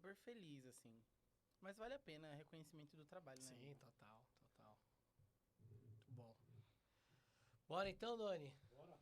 super feliz, assim. Mas vale a pena, é reconhecimento do trabalho, né? Sim, total. Muito bom. Bora então, Doni? Bora.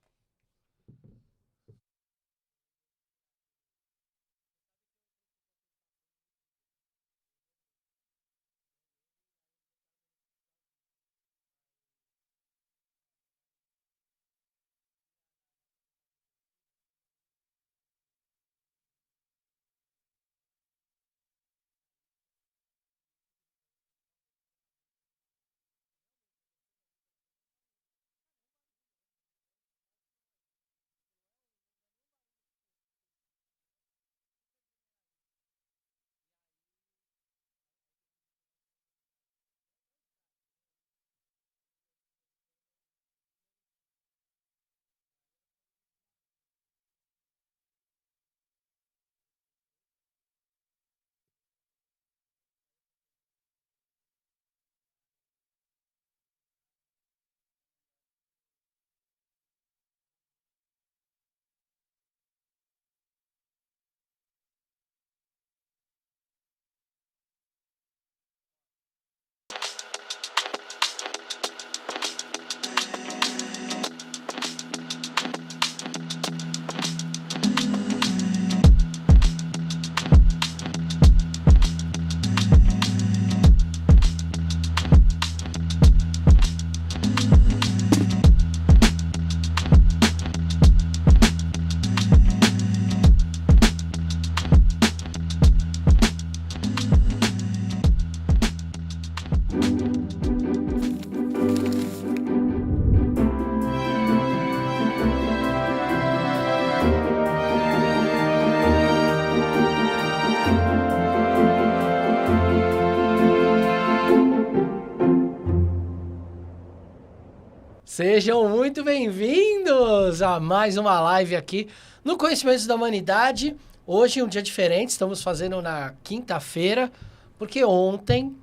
Sejam muito bem-vindos a mais uma live aqui no Conhecimentos da Humanidade. Hoje é um dia diferente, estamos fazendo na quinta-feira, porque ontem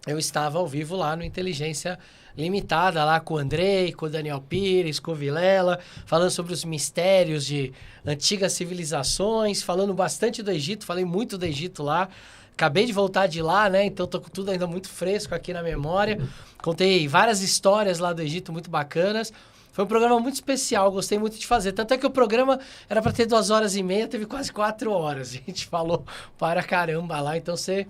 eu estava ao vivo lá no Inteligência Limitada, lá com o Andrei, com o Daniel Pires, com o Vilela, falando sobre os mistérios de antigas civilizações, falando bastante do Egito, falei muito do Egito lá. Acabei de voltar de lá, né? Então tô com tudo ainda muito fresco aqui na memória. Contei várias histórias lá do Egito muito bacanas. Foi um programa muito especial, gostei muito de fazer. Tanto é que o programa era para ter 2h30, teve quase 4 horas. A gente falou para caramba lá, então você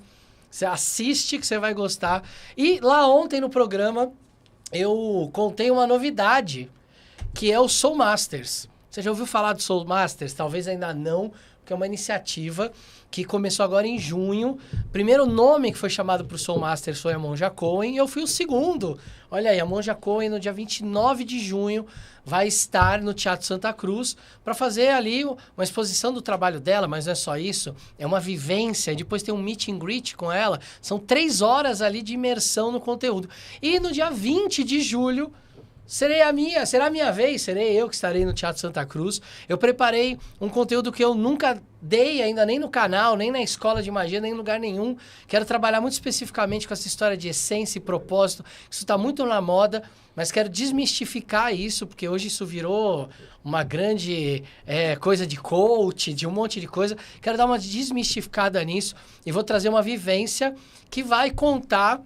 assiste que você vai gostar. E lá ontem no programa eu contei uma novidade, que é o Soul Masters. Você já ouviu falar do Soul Masters? Talvez ainda não, porque é uma iniciativa que começou agora em junho. Primeiro nome que foi chamado para o Soul Masters foi a Monja Cohen, e eu fui o segundo. Olha aí, a Monja Cohen no dia 29 de junho vai estar no Teatro Santa Cruz para fazer ali uma exposição do trabalho dela, mas não é só isso, é uma vivência, depois tem um meet and greet com ela, são 3 horas ali de imersão no conteúdo. E no dia 20 de julho, será a minha vez, serei eu que estarei no Teatro Santa Cruz. Eu preparei um conteúdo que eu nunca dei ainda, nem no canal, nem na escola de magia, nem em lugar nenhum. Quero trabalhar muito especificamente com essa história de essência e propósito. Isso está muito na moda, mas quero desmistificar isso, porque hoje isso virou uma grande coisa de coach, de um monte de coisa. Quero dar uma desmistificada nisso e vou trazer uma vivência que vai contar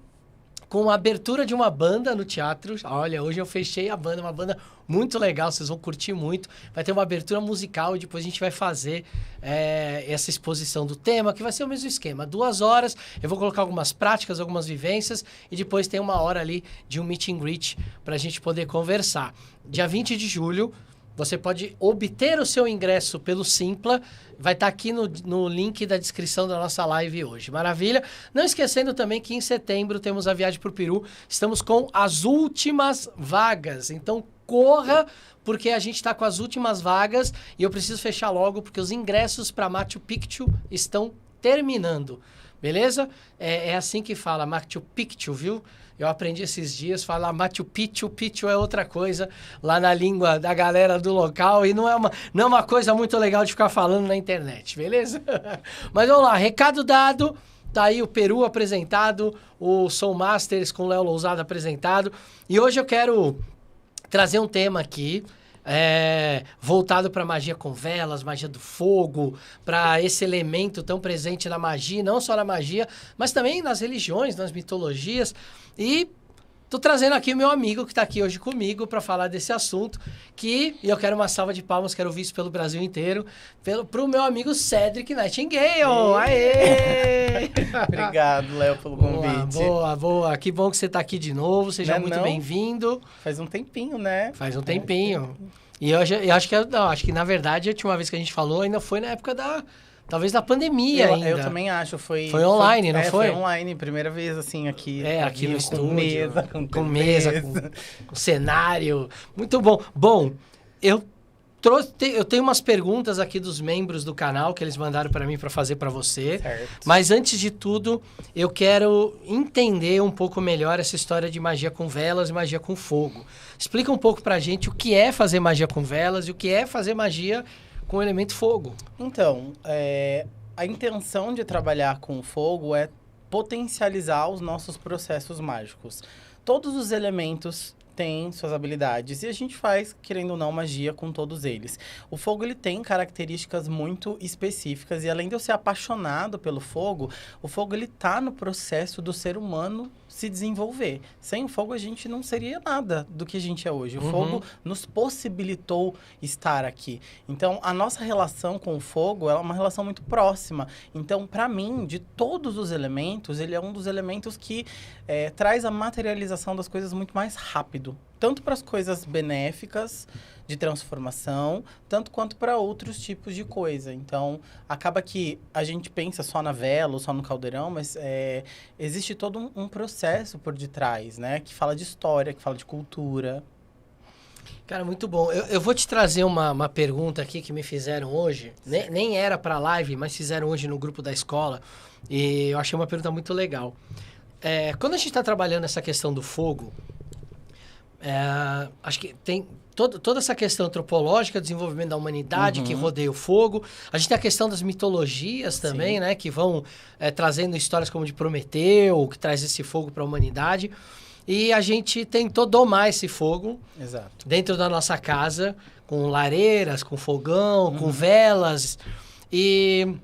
com a abertura de uma banda no teatro. Olha, hoje eu fechei a banda, uma banda muito legal, vocês vão curtir muito. Vai ter uma abertura musical e depois a gente vai fazer essa exposição do tema, que vai ser o mesmo esquema. 2 horas, eu vou colocar algumas práticas, algumas vivências e depois tem 1 hora ali de um meet and greet para a gente poder conversar. Dia 20 de julho, você pode obter o seu ingresso pelo Simpla. Vai estar aqui no link da descrição da nossa live hoje. Maravilha? Não esquecendo também que em setembro temos a viagem para o Peru. Estamos com as últimas vagas. Então, corra, porque a gente está com as últimas vagas e eu preciso fechar logo, porque os ingressos para Machu Picchu estão terminando. Beleza? É assim que fala, Machu Picchu, viu? Eu aprendi esses dias, falar Machu Picchu, Picchu é outra coisa lá na língua da galera do local e não é uma coisa muito legal de ficar falando na internet, beleza? Mas vamos lá, recado dado, tá aí o Peru apresentado, o Soul Masters com o Léo Lousada apresentado, e hoje eu quero trazer um tema aqui voltado para magia com velas, magia do fogo, para esse elemento tão presente na magia, não só na magia, mas também nas religiões, nas mitologias. E tô trazendo aqui o meu amigo que está aqui hoje comigo para falar desse assunto, e eu quero uma salva de palmas, quero ouvir isso pelo Brasil inteiro, pro meu amigo Cedric Nightingale. Aê! Obrigado, Léo, pelo convite. Boa. Que bom que você está aqui de novo, seja muito bem-vindo. Faz um tempinho, né? Faz um tempinho. E eu acho que na verdade a última vez que a gente falou ainda foi na época talvez da pandemia ainda. Eu também acho. Foi online, não foi? Foi online, primeira vez assim aqui. Aqui no estúdio. Com mesa, com cenário. Muito bom. Bom, eu tenho umas perguntas aqui dos membros do canal que eles mandaram para mim para fazer para você. Certo. Mas antes de tudo, eu quero entender um pouco melhor essa história de magia com velas e magia com fogo. Explica um pouco pra gente o que é fazer magia com velas e o que é fazer magia com o elemento fogo. Então, a intenção de trabalhar com fogo é potencializar os nossos processos mágicos. Todos os elementos têm suas habilidades e a gente faz, querendo ou não, magia com todos eles. O fogo, ele tem características muito específicas e além de eu ser apaixonado pelo fogo, o fogo, ele tá no processo do ser humano se desenvolver. Sem o fogo, a gente não seria nada do que a gente é hoje. O fogo nos possibilitou estar aqui. Então, a nossa relação com o fogo é uma relação muito próxima. Então, para mim, de todos os elementos, ele é um dos elementos que traz a materialização das coisas muito mais rápido. Tanto para as coisas benéficas, de transformação, tanto quanto para outros tipos de coisa. Então, acaba que a gente pensa só na vela ou só no caldeirão, mas existe todo um processo por detrás, né? Que fala de história, que fala de cultura. Cara, muito bom. Eu vou te trazer uma pergunta aqui que me fizeram hoje. Nem era para live, mas fizeram hoje no grupo da escola. E eu achei uma pergunta muito legal. Quando a gente está trabalhando essa questão do fogo, acho que tem toda essa questão antropológica, desenvolvimento da humanidade que rodeia o fogo. A gente tem a questão das mitologias também, né? Que vão trazendo histórias como de Prometeu, que traz esse fogo para a humanidade. E a gente tentou domar esse fogo dentro da nossa casa, com lareiras, com fogão, com velas. E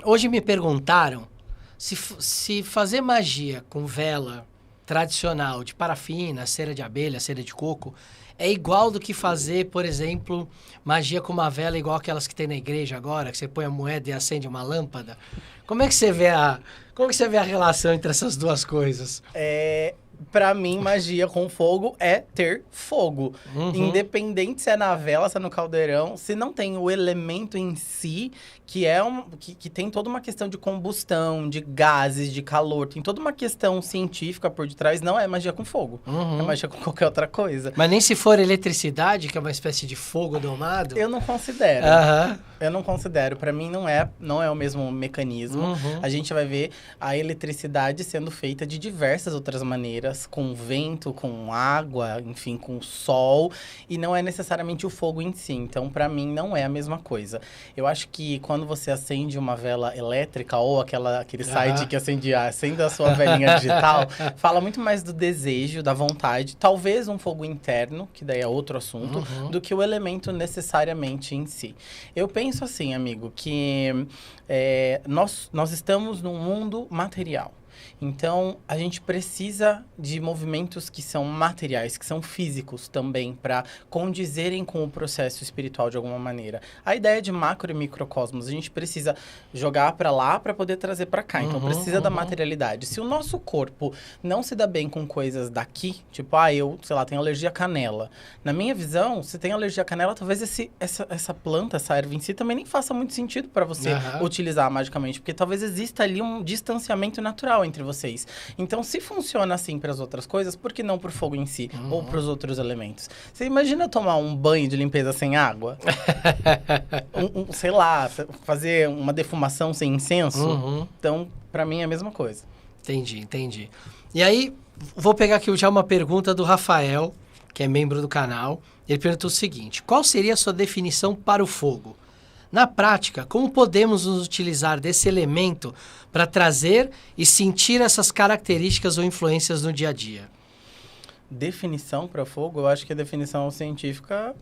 hoje me perguntaram se fazer magia com vela tradicional, de parafina, cera de abelha, cera de coco, é igual do que fazer, por exemplo, magia com uma vela igual aquelas que tem na igreja agora, que você põe a moeda e acende uma lâmpada. Como é que você vê a relação entre essas duas coisas? Pra mim, magia com fogo é ter fogo. Independente se é na vela, se é no caldeirão, se não tem o elemento em si, que tem toda uma questão de combustão, de gases, de calor, tem toda uma questão científica por detrás, não é magia com fogo. É magia com qualquer outra coisa. Mas nem se for eletricidade, que é uma espécie de fogo domado? Eu não considero. Eu não considero. Pra mim, não é o mesmo mecanismo. A gente vai ver a eletricidade sendo feita de diversas outras maneiras, com vento, com água, enfim, com sol, e não é necessariamente o fogo em si. Então, pra mim, não é a mesma coisa. Eu acho que quando você acende uma vela elétrica ou aquele site que acende a sua velinha digital, fala muito mais do desejo, da vontade, talvez um fogo interno, que daí é outro assunto, do que o elemento necessariamente em si. Eu penso assim, amigo, que nós estamos num mundo material. Então, a gente precisa de movimentos que são materiais, que são físicos também, para condizerem com o processo espiritual de alguma maneira. A ideia de macro e microcosmos, a gente precisa jogar para lá para poder trazer para cá. Então, precisa da materialidade. Se o nosso corpo não se dá bem com coisas daqui, tipo, eu, sei lá, tenho alergia à canela. Na minha visão, se tem alergia à canela, talvez essa planta, essa erva em si, também nem faça muito sentido para você utilizar magicamente, porque talvez exista ali um distanciamento natural entre vocês. Então, se funciona assim para as outras coisas, por que não para o fogo em si? Ou para os outros elementos? Você imagina tomar um banho de limpeza sem água? Sei lá, fazer uma defumação sem incenso? Então, para mim é a mesma coisa. Entendi. E aí, vou pegar aqui já uma pergunta do Rafael, que é membro do canal. Ele perguntou o seguinte: qual seria a sua definição para o fogo? Na prática, como podemos nos utilizar desse elemento para trazer e sentir essas características ou influências no dia a dia? Definição para fogo? Eu acho que a definição científica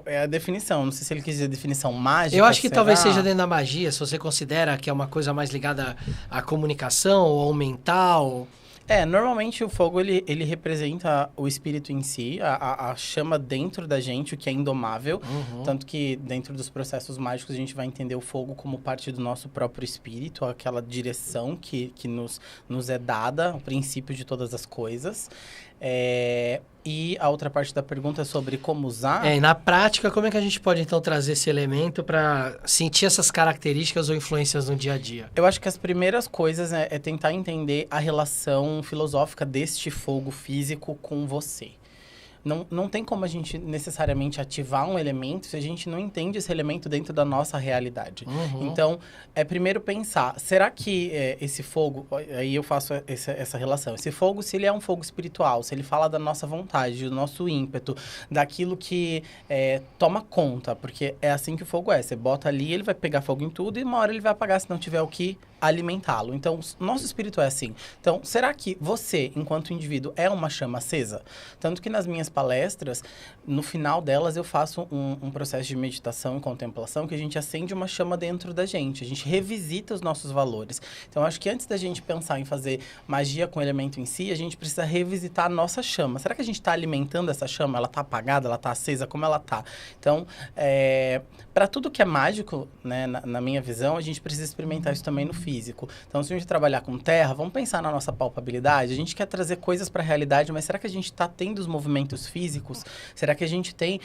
é a definição. Não sei se ele quis dizer definição mágica. Eu acho que talvez seja dentro da magia, se você considera que é uma coisa mais ligada à comunicação ou ao mental. Normalmente o fogo, ele representa o espírito em si, a chama dentro da gente, o que é indomável. Tanto que dentro dos processos mágicos a gente vai entender o fogo como parte do nosso próprio espírito, aquela direção que nos é dada, o princípio de todas as coisas. E a outra parte da pergunta é sobre como usar. E na prática, como é que a gente pode então trazer esse elemento para sentir essas características ou influências no dia a dia? Eu acho que as primeiras coisas é tentar entender a relação filosófica deste fogo físico com você. Não tem como a gente necessariamente ativar um elemento se a gente não entende esse elemento dentro da nossa realidade. Então, primeiro pensar, será que esse fogo, aí eu faço essa relação, esse fogo, se ele é um fogo espiritual, se ele fala da nossa vontade, do nosso ímpeto, daquilo que toma conta, porque é assim que o fogo é, você bota ali, ele vai pegar fogo em tudo e uma hora ele vai apagar se não tiver o que alimentá-lo. Então, nosso espírito é assim. Então, será que você, enquanto indivíduo, é uma chama acesa? Tanto que nas minhas palestras, no final delas, eu faço um processo de meditação e contemplação que a gente acende uma chama dentro da gente. A gente revisita os nossos valores. Então, acho que antes da gente pensar em fazer magia com o elemento em si, a gente precisa revisitar a nossa chama. Será que a gente está alimentando essa chama? Ela está apagada? Ela está acesa? Como ela está? Então, para tudo que é mágico, né, na minha visão, a gente precisa experimentar isso também no físico. Então, se a gente trabalhar com terra, vamos pensar na nossa palpabilidade. A gente quer trazer coisas para a realidade, mas será que a gente está tendo os movimentos físicos? Será que a gente tem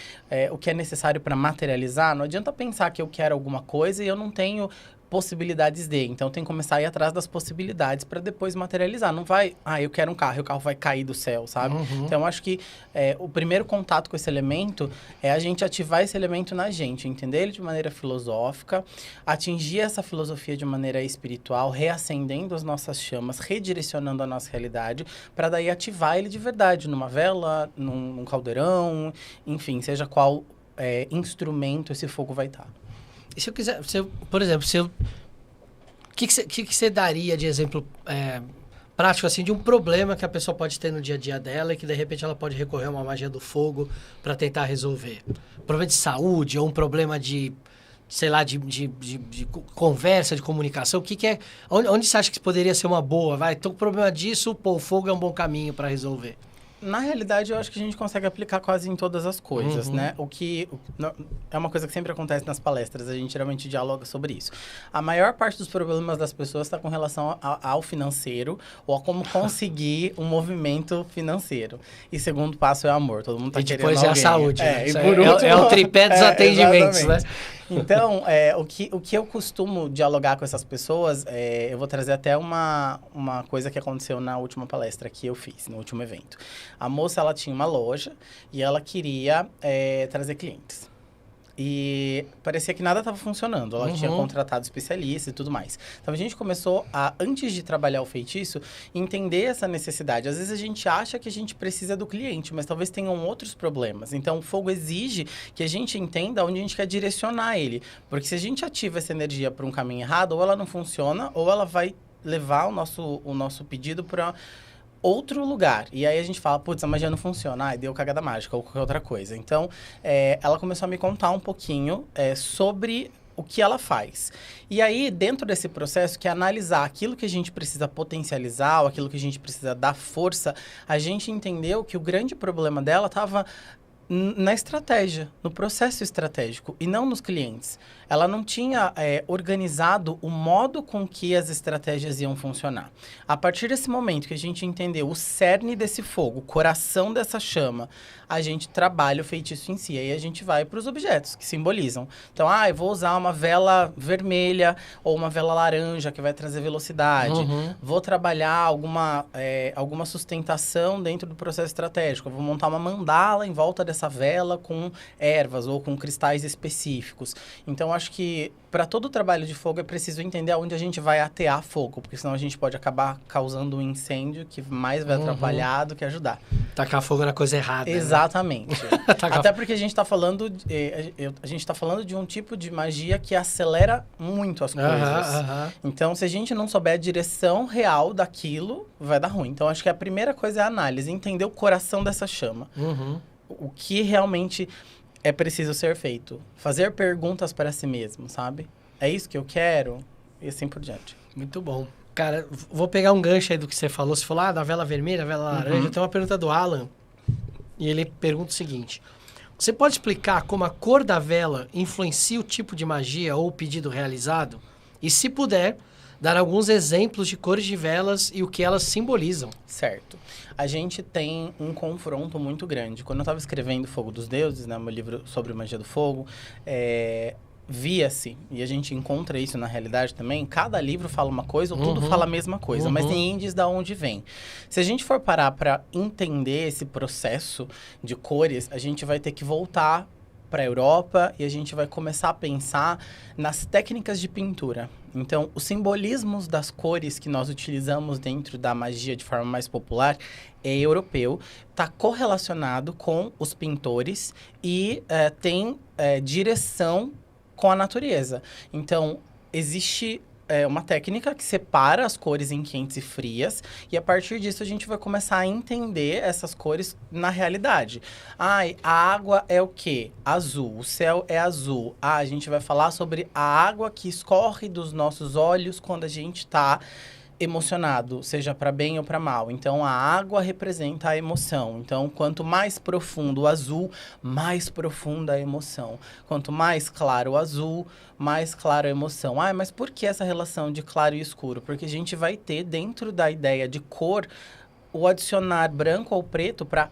o que é necessário para materializar? Não adianta pensar que eu quero alguma coisa e eu não tenho possibilidades de. Então, tem que começar a ir atrás das possibilidades para depois materializar. Não vai, eu quero um carro e o carro vai cair do céu, sabe? Então, eu acho que o primeiro contato com esse elemento é a gente ativar esse elemento na gente, entender ele de maneira filosófica, atingir essa filosofia de maneira espiritual, reacendendo as nossas chamas, redirecionando a nossa realidade, para daí ativar ele de verdade, numa vela, num caldeirão, enfim, seja qual instrumento esse fogo vai estar. E se eu quiser, por exemplo, o que você daria de exemplo prático assim de um problema que a pessoa pode ter no dia a dia dela e que de repente ela pode recorrer a uma magia do fogo para tentar resolver? Problema de saúde ou um problema de, sei lá, de conversa, de comunicação? O que é? Onde você acha que poderia ser uma boa? Tô com problema disso, o fogo é um bom caminho para resolver. Na realidade, eu acho que a gente consegue aplicar quase em todas as coisas, né? É uma coisa que sempre acontece nas palestras, a gente geralmente dialoga sobre isso. A maior parte dos problemas das pessoas está com relação ao financeiro ou a como conseguir um movimento financeiro. E segundo passo é o amor, todo mundo está querendo alguém. E depois é a saúde. Né? E por último, é o tripé dos atendimentos, né? Então, o que eu costumo dialogar com essas pessoas, eu vou trazer até uma coisa que aconteceu na última palestra que eu fiz, no último evento. A moça, ela tinha uma loja e ela queria trazer clientes. E parecia que nada estava funcionando. Ela tinha contratado especialistas e tudo mais. Então, a gente começou a, antes de trabalhar o feitiço, entender essa necessidade. Às vezes, a gente acha que a gente precisa do cliente, mas talvez tenham outros problemas. Então, o fogo exige que a gente entenda onde a gente quer direcionar ele. Porque se a gente ativa essa energia para um caminho errado, ou ela não funciona, ou ela vai levar o nosso pedido para outro lugar. E aí a gente fala, putz, a magia não funciona, deu cagada mágica ou qualquer outra coisa. Então, ela começou a me contar um pouquinho sobre o que ela faz. E aí, dentro desse processo, que é analisar aquilo que a gente precisa potencializar, ou aquilo que a gente precisa dar força, a gente entendeu que o grande problema dela estava na estratégia, no processo estratégico, e não nos clientes. Ela não tinha organizado o modo com que as estratégias iam funcionar. A partir desse momento que a gente entendeu o cerne desse fogo, o coração dessa chama, a gente trabalha o feitiço em si. Aí a gente vai para os objetos que simbolizam. Então, eu vou usar uma vela vermelha ou uma vela laranja que vai trazer velocidade. Vou trabalhar alguma sustentação dentro do processo estratégico. Eu vou montar uma mandala em volta dessa vela com ervas ou com cristais específicos. Então, acho que para todo o trabalho de fogo é preciso entender aonde a gente vai atear fogo, porque senão a gente pode acabar causando um incêndio que mais vai atrapalhar do que ajudar. Tacar fogo na coisa errada. Exatamente. Né? Até porque a gente está falando de um tipo de magia que acelera muito as coisas. Então, se a gente não souber a direção real daquilo, vai dar ruim. Então, acho que a primeira coisa é a análise, entender o coração dessa chama. O que realmente é preciso ser feito. Fazer perguntas para si mesmo, sabe? É isso que eu quero? E assim por diante. Muito bom. Cara, vou pegar um gancho aí do que você falou. Você falou, da vela vermelha, vela laranja. Tem uma pergunta do Alan. E ele pergunta o seguinte. Você pode explicar como a cor da vela influencia o tipo de magia ou o pedido realizado? E se puder, dar alguns exemplos de cores de velas e o que elas simbolizam. Certo. A gente tem um confronto muito grande. Quando eu estava escrevendo Fogo dos Deuses, né, meu livro sobre magia do fogo, via-se, e a gente encontra isso na realidade também, cada livro fala uma coisa, ou tudo fala a mesma coisa, mas ninguém diz de onde vem. Se a gente for parar para entender esse processo de cores, a gente vai ter que voltar para a Europa e a gente vai começar a pensar nas técnicas de pintura. Então, os simbolismos das cores que nós utilizamos dentro da magia de forma mais popular é europeu, está correlacionado com os pintores e tem direção com a natureza. Então, existe uma técnica que separa as cores em quentes e frias, e a partir disso a gente vai começar a entender essas cores na realidade. A água é o quê? Azul. O céu é azul. A gente vai falar sobre a água que escorre dos nossos olhos quando a gente está emocionado, seja para bem ou para mal. Então, a água representa a emoção. Então, quanto mais profundo o azul, mais profunda a emoção. Quanto mais claro o azul, mais clara a emoção. Mas por que essa relação de claro e escuro? Porque a gente vai ter, dentro da ideia de cor, o adicionar branco ou preto para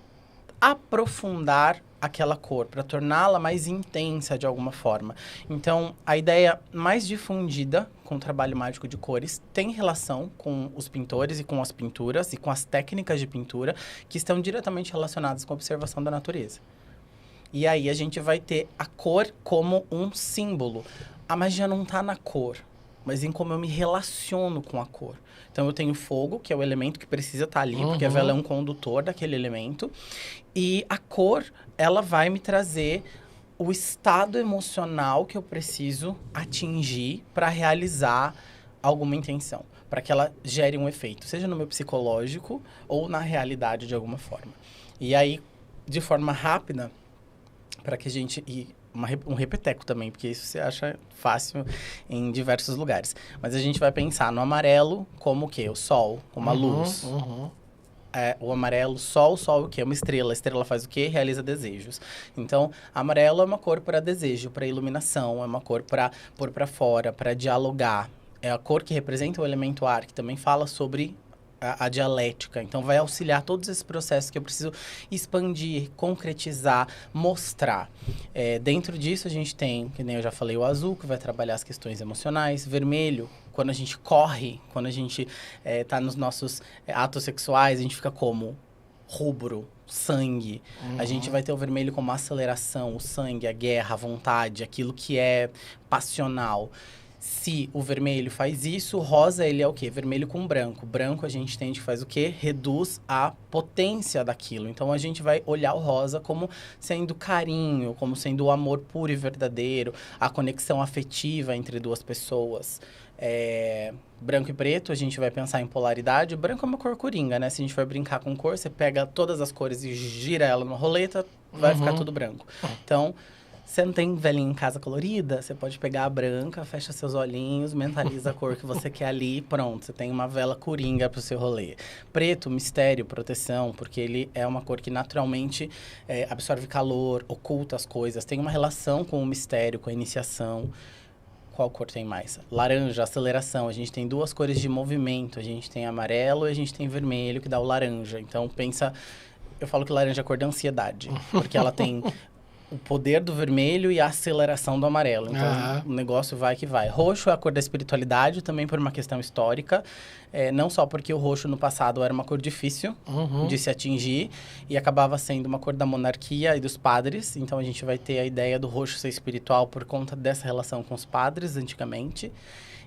aprofundar aquela cor, para torná-la mais intensa de alguma forma. Então, a ideia mais difundida com o trabalho mágico de cores tem relação com os pintores e com as pinturas e com as técnicas de pintura que estão diretamente relacionadas com a observação da natureza. E aí a gente vai ter a cor como um símbolo. A magia não está na cor, mas em como eu me relaciono com a cor. Então, eu tenho fogo, que é o elemento que precisa estar ali, porque a vela é um condutor daquele elemento. E a cor, ela vai me trazer o estado emocional que eu preciso atingir para realizar alguma intenção. Para que ela gere um efeito, seja no meu psicológico ou na realidade de alguma forma. E aí, de forma rápida, para que a gente... um repeteco também, porque isso você acha fácil em diversos lugares. Mas a gente vai pensar no amarelo como o quê? O sol, como a luz. O amarelo, sol é o quê? Uma estrela. A estrela faz o quê? Realiza desejos. Então, amarelo é uma cor para desejo, para iluminação, é uma cor para pôr para fora, para dialogar. É a cor que representa o elemento ar, que também fala sobre a dialética. Então, vai auxiliar todos esses processos que eu preciso expandir, concretizar, mostrar. Dentro disso, a gente tem, que nem eu já falei, o azul, que vai trabalhar as questões emocionais. Vermelho, quando a gente corre, quando a gente está nos nossos atos sexuais, a gente fica como? Rubro, sangue. A gente vai ter o vermelho como a aceleração, o sangue, a guerra, a vontade, aquilo que é passional. Se o vermelho faz isso, o rosa, ele é o quê? Vermelho com branco. Branco, a gente entende que faz o quê? Reduz a potência daquilo. Então, a gente vai olhar o rosa como sendo carinho, como sendo o amor puro e verdadeiro, a conexão afetiva entre duas pessoas. Branco e preto, a gente vai pensar em polaridade. O branco é uma cor coringa, né? Se a gente for brincar com cor, você pega todas as cores e gira ela numa roleta, vai ficar tudo branco. Então... Você não tem velinha em casa colorida? Você pode pegar a branca, fecha seus olhinhos, mentaliza a cor que você quer ali e pronto. Você tem uma vela coringa pro seu rolê. Preto, mistério, proteção, porque ele é uma cor que naturalmente absorve calor, oculta as coisas. Tem uma relação com o mistério, com a iniciação. Qual cor tem mais? Laranja, aceleração. A gente tem duas cores de movimento. A gente tem amarelo e a gente tem vermelho, que dá o laranja. Então, pensa... Eu falo que laranja é a cor da ansiedade, porque ela tem... o poder do vermelho e a aceleração do amarelo. Então, o negócio vai que vai. Roxo é a cor da espiritualidade, também por uma questão histórica. Não só porque o roxo no passado era uma cor difícil de se atingir e acabava sendo uma cor da monarquia e dos padres. Então, a gente vai ter a ideia do roxo ser espiritual por conta dessa relação com os padres, antigamente.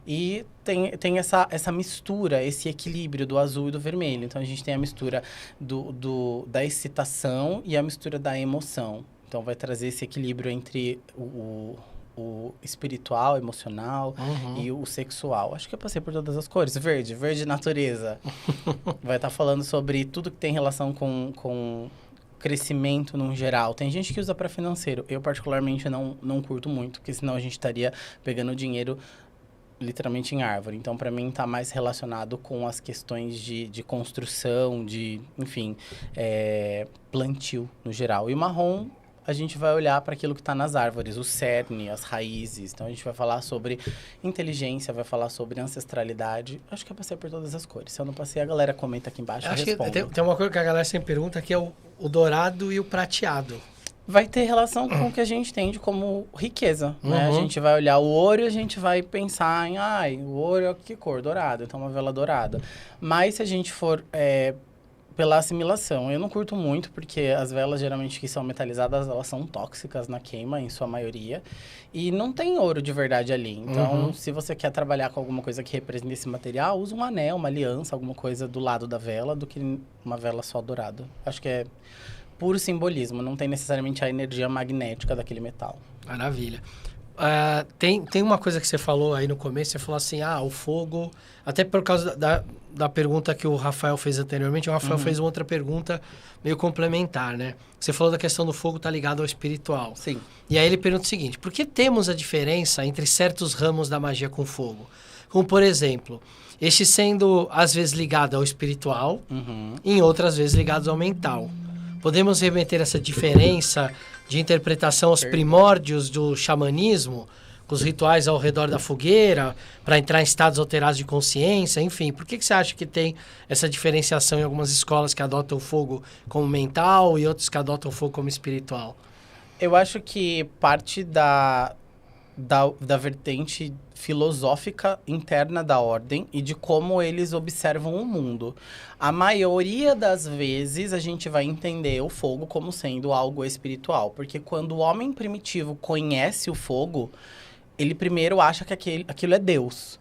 E tem essa mistura, esse equilíbrio do azul e do vermelho. Então, a gente tem a mistura da excitação e a mistura da emoção. Então, vai trazer esse equilíbrio entre o espiritual, emocional e o sexual. Acho que eu passei por todas as cores. Verde natureza. Vai estar falando sobre tudo que tem relação com crescimento num geral. Tem gente que usa para financeiro. Eu, particularmente, não curto muito, porque senão a gente estaria pegando dinheiro literalmente em árvore. Então, para mim, tá mais relacionado com as questões de construção, enfim, plantio no geral. E o marrom, a gente vai olhar para aquilo que está nas árvores, o cerne, as raízes. Então, a gente vai falar sobre inteligência, vai falar sobre ancestralidade. Acho que eu passei por todas as cores. Se eu não passei, a galera comenta aqui embaixo e responde. Tem uma coisa que a galera sempre pergunta, que é o dourado e o prateado. Vai ter relação com o que a gente entende como riqueza, né? A gente vai olhar o ouro e a gente vai pensar em, o ouro é que cor? Dourado. Então, uma vela dourada. Mas, se a gente for... pela assimilação. Eu não curto muito, porque as velas, geralmente, que são metalizadas, elas são tóxicas na queima, em sua maioria. E não tem ouro de verdade ali. Então, se você quer trabalhar com alguma coisa que represente esse material, usa um anel, uma aliança, alguma coisa do lado da vela, do que uma vela só dourada. Acho que é puro simbolismo, não tem necessariamente a energia magnética daquele metal. Maravilha. Tem uma coisa que você falou aí no começo, você falou assim, o fogo... Até por causa da pergunta que o Rafael fez anteriormente, o Rafael fez uma outra pergunta meio complementar, né? Você falou da questão do fogo estar ligado ao espiritual. Sim. E aí ele pergunta o seguinte, por que temos a diferença entre certos ramos da magia com fogo? Como, por exemplo, este sendo, às vezes, ligado ao espiritual, e em outras vezes ligados ao mental. Podemos remeter essa diferença de interpretação aos primórdios do xamanismo, com os rituais ao redor da fogueira, para entrar em estados alterados de consciência, enfim. Por que você acha que tem essa diferenciação em algumas escolas que adotam o fogo como mental e outros que adotam o fogo como espiritual? Eu acho que parte da vertente filosófica interna da ordem e de como eles observam o mundo. A maioria das vezes a gente vai entender o fogo como sendo algo espiritual, porque quando o homem primitivo conhece o fogo, ele primeiro acha que aquilo é Deus.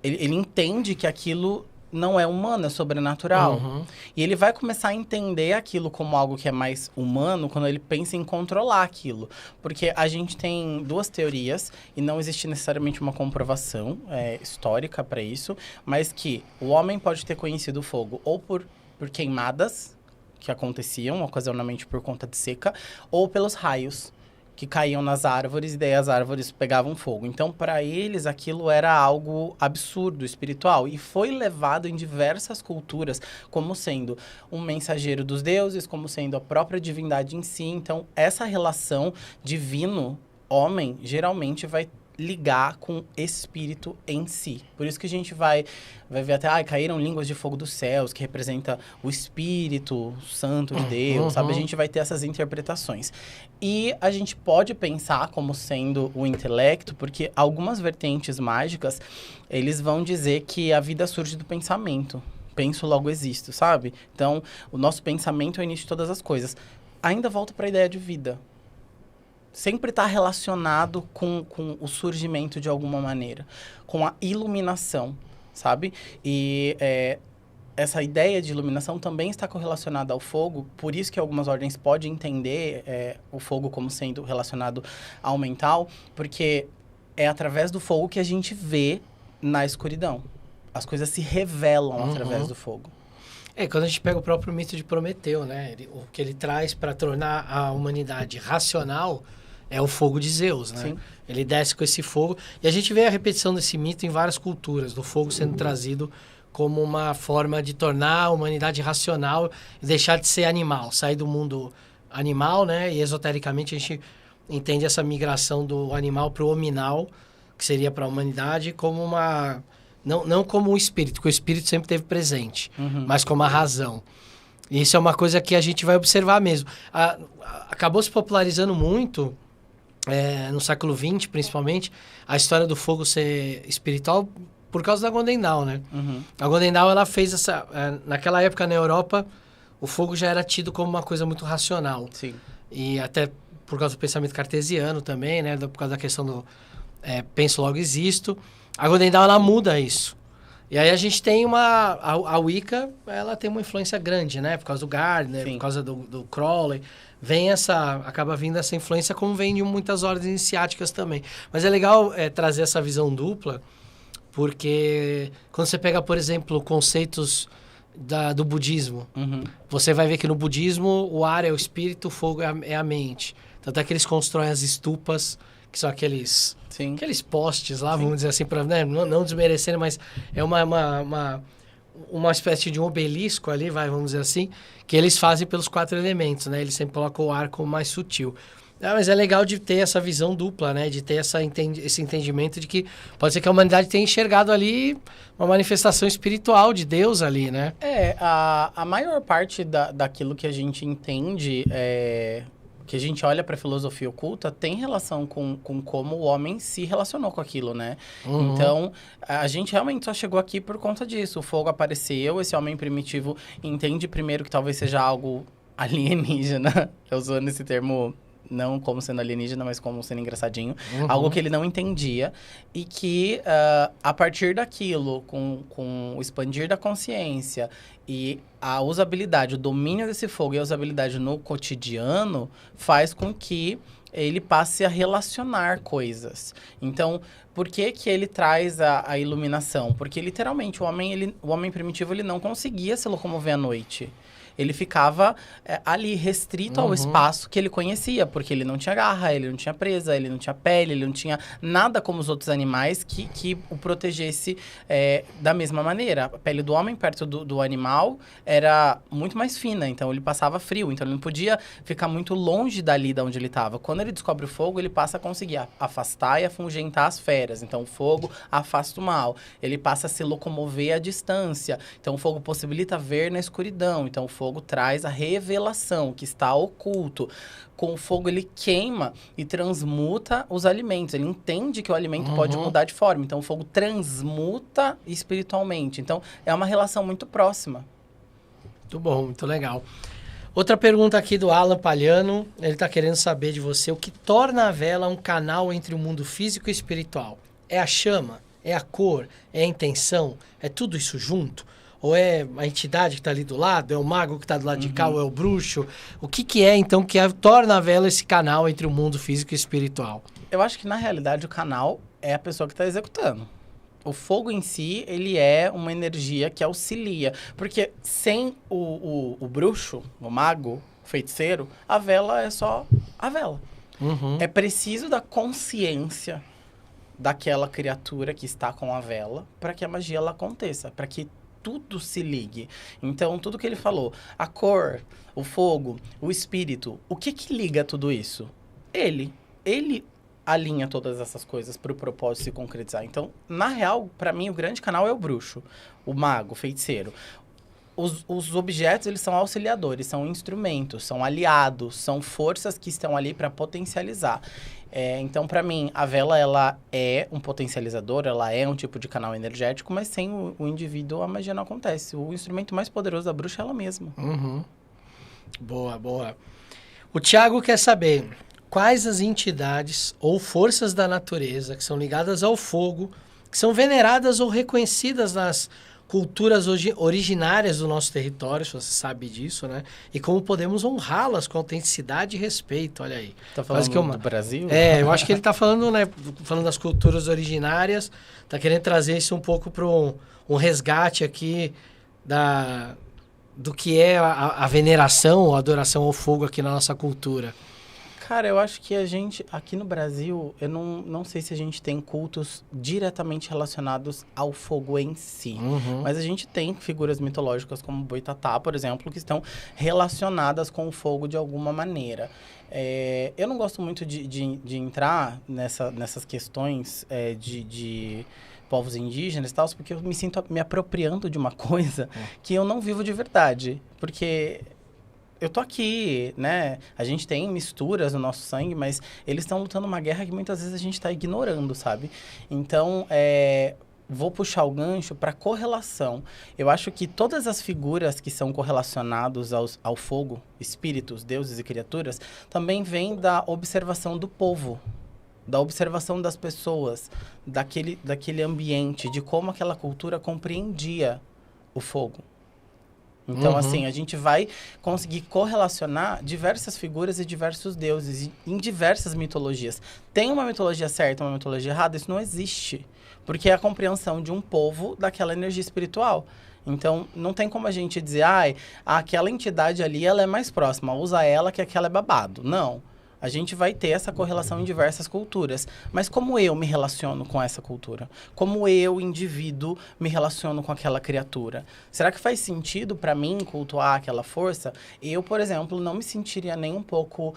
Ele entende que aquilo não é humano, é sobrenatural. E ele vai começar a entender aquilo como algo que é mais humano quando ele pensa em controlar aquilo. Porque a gente tem duas teorias, e não existe necessariamente uma comprovação histórica para isso, mas que o homem pode ter conhecido o fogo ou por queimadas que aconteciam, ocasionalmente por conta de seca, ou pelos raios que caíam nas árvores, e daí as árvores pegavam fogo. Então, para eles, aquilo era algo absurdo, espiritual. E foi levado em diversas culturas como sendo um mensageiro dos deuses, como sendo a própria divindade em si. Então, essa relação divino-homem, geralmente vai ligar com espírito em si. Por isso que a gente vai ver até, caíram línguas de fogo dos céus, que representa o espírito santo de Deus, sabe? A gente vai ter essas interpretações. E a gente pode pensar como sendo o intelecto, porque algumas vertentes mágicas, eles vão dizer que a vida surge do pensamento. Penso, logo existo, sabe? Então, o nosso pensamento é o início de todas as coisas. Ainda volta para a ideia de vida. Sempre está relacionado com o surgimento de alguma maneira, com a iluminação, sabe? E essa ideia de iluminação também está correlacionada ao fogo, por isso que algumas ordens podem entender o fogo como sendo relacionado ao mental, porque é através do fogo que a gente vê na escuridão. As coisas se revelam através do fogo. Quando a gente pega o próprio mito de Prometeu, né? O que ele traz para tornar a humanidade racional é o fogo de Zeus, né? Sim. Ele desce com esse fogo. E a gente vê a repetição desse mito em várias culturas, do fogo sendo trazido como uma forma de tornar a humanidade racional e deixar de ser animal, sair do mundo animal, né? E esotericamente a gente entende essa migração do animal para o hominal, que seria para a humanidade, como uma... Não como um espírito, porque o espírito sempre esteve presente, mas como a razão. E isso é uma coisa que a gente vai observar mesmo. Acabou se popularizando muito, no século XX, principalmente, a história do fogo ser espiritual por causa da Golden Dawn, né? A Golden Dawn, ela fez essa... naquela época, na Europa, o fogo já era tido como uma coisa muito racional. Sim. E até por causa do pensamento cartesiano também, né? Por causa da questão do penso, logo existo. A Golden Dawn, ela muda isso. E aí a gente tem a Wicca, ela tem uma influência grande, né? Por causa do Gardner, por causa do Crowley. Acaba vindo essa influência, como vem de muitas ordens iniciáticas também. Mas é legal trazer essa visão dupla, porque quando você pega, por exemplo, conceitos do budismo. Você vai ver que no budismo o ar é o espírito, o fogo é a mente. Tanto é que eles constroem as estupas, que são aqueles postes lá, vamos dizer assim, para não desmerecer, mas é uma espécie de um obelisco ali, vamos dizer assim, que eles fazem pelos 4 elementos, né? Eles sempre colocam o ar como mais sutil. Mas é legal de ter essa visão dupla, né? De ter esse entendimento de que pode ser que a humanidade tenha enxergado ali uma manifestação espiritual de Deus ali, né? A maior parte daquilo que a gente entende, que a gente olha para a filosofia oculta, tem relação com como o homem se relacionou com aquilo, né? Então, a gente realmente só chegou aqui por conta disso. O fogo apareceu, esse homem primitivo entende primeiro que talvez seja algo alienígena. Eu usando esse termo não como sendo alienígena, mas como sendo engraçadinho. Algo que ele não entendia. E que, a partir daquilo, com o expandir da consciência e a usabilidade, o domínio desse fogo e a usabilidade no cotidiano, faz com que ele passe a relacionar coisas. Então, por que ele traz a iluminação? Porque, literalmente, o homem primitivo ele não conseguia se locomover à noite. Ele ficava ali restrito ao espaço que ele conhecia, porque ele não tinha garra, ele não tinha presa, ele não tinha pele, ele não tinha nada como os outros animais que o protegesse da mesma maneira. A pele do homem perto do animal era muito mais fina, então ele passava frio, então ele não podia ficar muito longe dali de onde ele estava. Quando ele descobre o fogo, ele passa a conseguir afastar e afugentar as feras. Então o fogo afasta o mal. Ele passa a se locomover à distância. Então o fogo possibilita ver na escuridão. Então o fogo traz a revelação que está oculto. Com o fogo ele queima e transmuta os alimentos. Ele entende que o alimento pode mudar de forma. Então o fogo transmuta espiritualmente. Então é uma relação muito próxima. Muito bom, muito legal. Outra pergunta aqui do Alan Palhano. Ele está querendo saber de você o que torna a vela um canal entre o mundo físico e espiritual. É a chama? É a cor? É a intenção? É tudo isso junto? Ou é a entidade que está ali do lado? É o mago que está do lado de cá? Ou é o bruxo? O que é, então, que torna a vela esse canal entre o mundo físico e espiritual? Eu acho que, na realidade, o canal é a pessoa que está executando. O fogo em si, ele é uma energia que auxilia. Porque sem o bruxo, o mago, o feiticeiro, a vela é só a vela. É preciso da consciência daquela criatura que está com a vela para que a magia ela aconteça, para que tudo se ligue. Então, tudo que ele falou, a cor, o fogo, o espírito, o que liga tudo isso? Ele alinha todas essas coisas para o propósito se concretizar. Então, na real, para mim, o grande canal é o bruxo, o mago, o feiticeiro. Os objetos, eles são auxiliadores, são instrumentos, são aliados, são forças que estão ali para potencializar. Então, para mim, a vela, ela é um potencializador, ela é um tipo de canal energético, mas sem o indivíduo, a magia não acontece. O instrumento mais poderoso da bruxa é ela mesma. Boa, boa. O Thiago quer saber quais as entidades ou forças da natureza que são ligadas ao fogo, que são veneradas ou reconhecidas nas culturas originárias do nosso território, se você sabe disso, né? E como podemos honrá-las com autenticidade e respeito, olha aí. Tá falando do Brasil? Eu acho que ele tá falando, né? Falando das culturas originárias, tá querendo trazer isso um pouco para um resgate aqui do que é a veneração, a adoração ao fogo aqui na nossa cultura. Cara, eu acho que a gente, aqui no Brasil, eu não sei se a gente tem cultos diretamente relacionados ao fogo em si. Mas a gente tem figuras mitológicas como Boitatá, por exemplo, que estão relacionadas com o fogo de alguma maneira. Eu não gosto muito de entrar nessas questões de povos indígenas e tal, porque eu me sinto me apropriando de uma coisa que eu não vivo de verdade. Porque eu tô aqui, né? A gente tem misturas no nosso sangue, mas eles estão lutando uma guerra que muitas vezes a gente tá ignorando, sabe? Então, vou puxar o gancho para correlação. Eu acho que todas as figuras que são correlacionadas ao fogo, espíritos, deuses e criaturas, também vêm da observação do povo, da observação das pessoas, daquele ambiente, de como aquela cultura compreendia o fogo. Então, assim, a gente vai conseguir correlacionar diversas figuras e diversos deuses em diversas mitologias. Tem uma mitologia certa, uma mitologia errada? Isso não existe. Porque é a compreensão de um povo daquela energia espiritual. Então, não tem como a gente dizer, aquela entidade ali, ela é mais próxima, usa ela que aquela é babado. Não. A gente vai ter essa correlação em diversas culturas. Mas como eu me relaciono com essa cultura? Como eu, indivíduo, me relaciono com aquela criatura? Será que faz sentido para mim cultuar aquela força? Eu, por exemplo, não me sentiria nem um pouco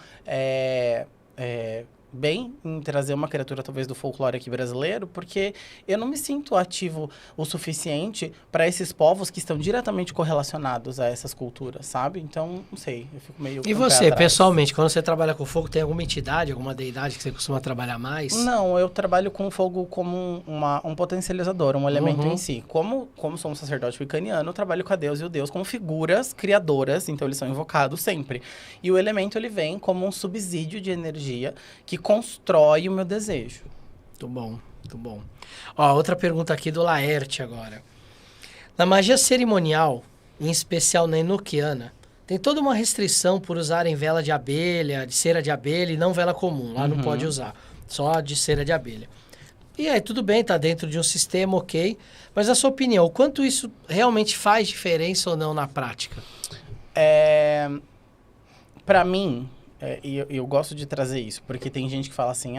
bem em trazer uma criatura talvez do folclore aqui brasileiro, porque eu não me sinto ativo o suficiente para esses povos que estão diretamente correlacionados a essas culturas, sabe? Então, não sei, eu fico meio... E você, pessoalmente, quando você trabalha com fogo, tem alguma entidade, alguma deidade que você costuma trabalhar mais? Não, eu trabalho com fogo como um potencializador, um elemento em si. Como sou um sacerdote wicaniano, eu trabalho com a Deus e o Deus como figuras criadoras, então eles são invocados sempre. E o elemento, ele vem como um subsídio de energia que constrói o meu desejo. Muito bom, muito bom. Ó, outra pergunta aqui do Laerte agora. Na magia cerimonial, em especial na enoquiana, tem toda uma restrição por usarem vela de abelha, de cera de abelha e não vela comum. Lá não pode usar, só de cera de abelha. E aí, tudo bem, tá dentro de um sistema, ok. Mas a sua opinião, o quanto isso realmente faz diferença ou não na prática? Para mim... E eu gosto de trazer isso, porque tem gente que fala assim,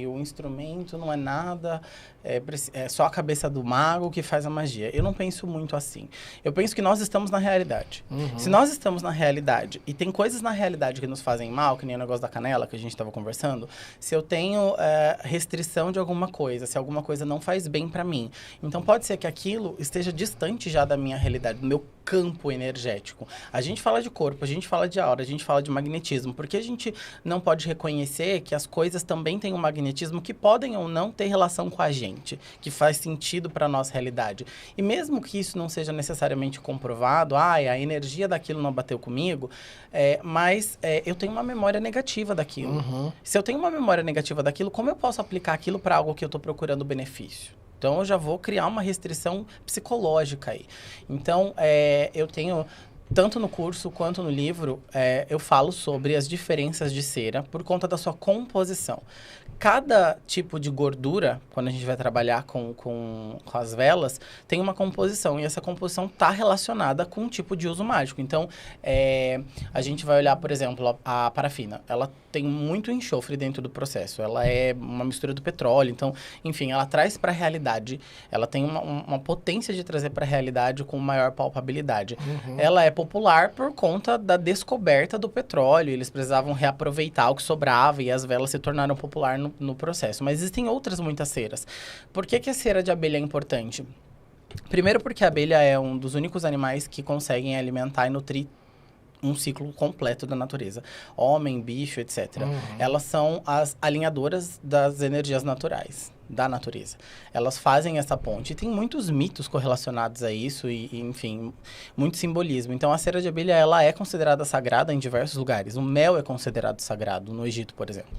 o instrumento não é nada, é só a cabeça do mago que faz a magia. Eu não penso muito assim. Eu penso que nós estamos na realidade. Se nós estamos na realidade, e tem coisas na realidade que nos fazem mal, que nem o negócio da canela que a gente estava conversando, se eu tenho restrição de alguma coisa, se alguma coisa não faz bem para mim, então pode ser que aquilo esteja distante já da minha realidade, do meu campo energético. A gente fala de corpo, a gente fala de aura, a gente fala de magnetismo, porque a gente não pode reconhecer que as coisas também têm um magnetismo que podem ou não ter relação com a gente, que faz sentido para a nossa realidade. E mesmo que isso não seja necessariamente comprovado, a energia daquilo não bateu comigo, mas eu tenho uma memória negativa daquilo. Se eu tenho uma memória negativa daquilo, como eu posso aplicar aquilo para algo que eu estou procurando benefício? Então, eu já vou criar uma restrição psicológica aí. Então, eu tenho, tanto no curso quanto no livro, eu falo sobre as diferenças de cera por conta da sua composição. Cada tipo de gordura, quando a gente vai trabalhar com as velas, tem uma composição. E essa composição está relacionada com um tipo de uso mágico. Então, a gente vai olhar, por exemplo, a parafina. Ela tem muito enxofre dentro do processo. Ela é uma mistura do petróleo. Então, enfim, ela traz para a realidade. Ela tem uma potência de trazer para a realidade com maior palpabilidade. Ela é popular por conta da descoberta do petróleo. Eles precisavam reaproveitar o que sobrava e as velas se tornaram populares no processo. Mas existem outras muitas ceras. Por que a cera de abelha é importante? Primeiro porque a abelha é um dos únicos animais que conseguem alimentar e nutrir um ciclo completo da natureza. Homem, bicho, etc. Elas são as alinhadoras das energias naturais, da natureza. Elas fazem essa ponte. E tem muitos mitos correlacionados a isso e, enfim, muito simbolismo. Então, a cera de abelha, ela é considerada sagrada em diversos lugares. O mel é considerado sagrado, no Egito, por exemplo.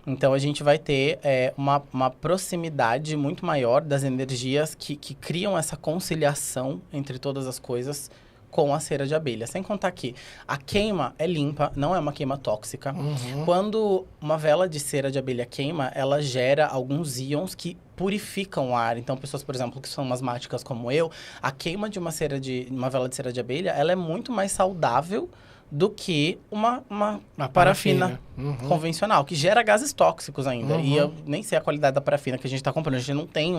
Então, a gente vai ter uma proximidade muito maior das energias que criam essa conciliação entre todas as coisas com a cera de abelha. Sem contar que a queima é limpa, não é uma queima tóxica. Quando uma vela de cera de abelha queima, ela gera alguns íons que purificam o ar. Então, pessoas, por exemplo, que são asmáticas como eu, a queima de uma vela de cera de abelha, ela é muito mais saudável do que uma parafina convencional, que gera gases tóxicos ainda. E eu nem sei a qualidade da parafina que a gente está comprando. A gente não tem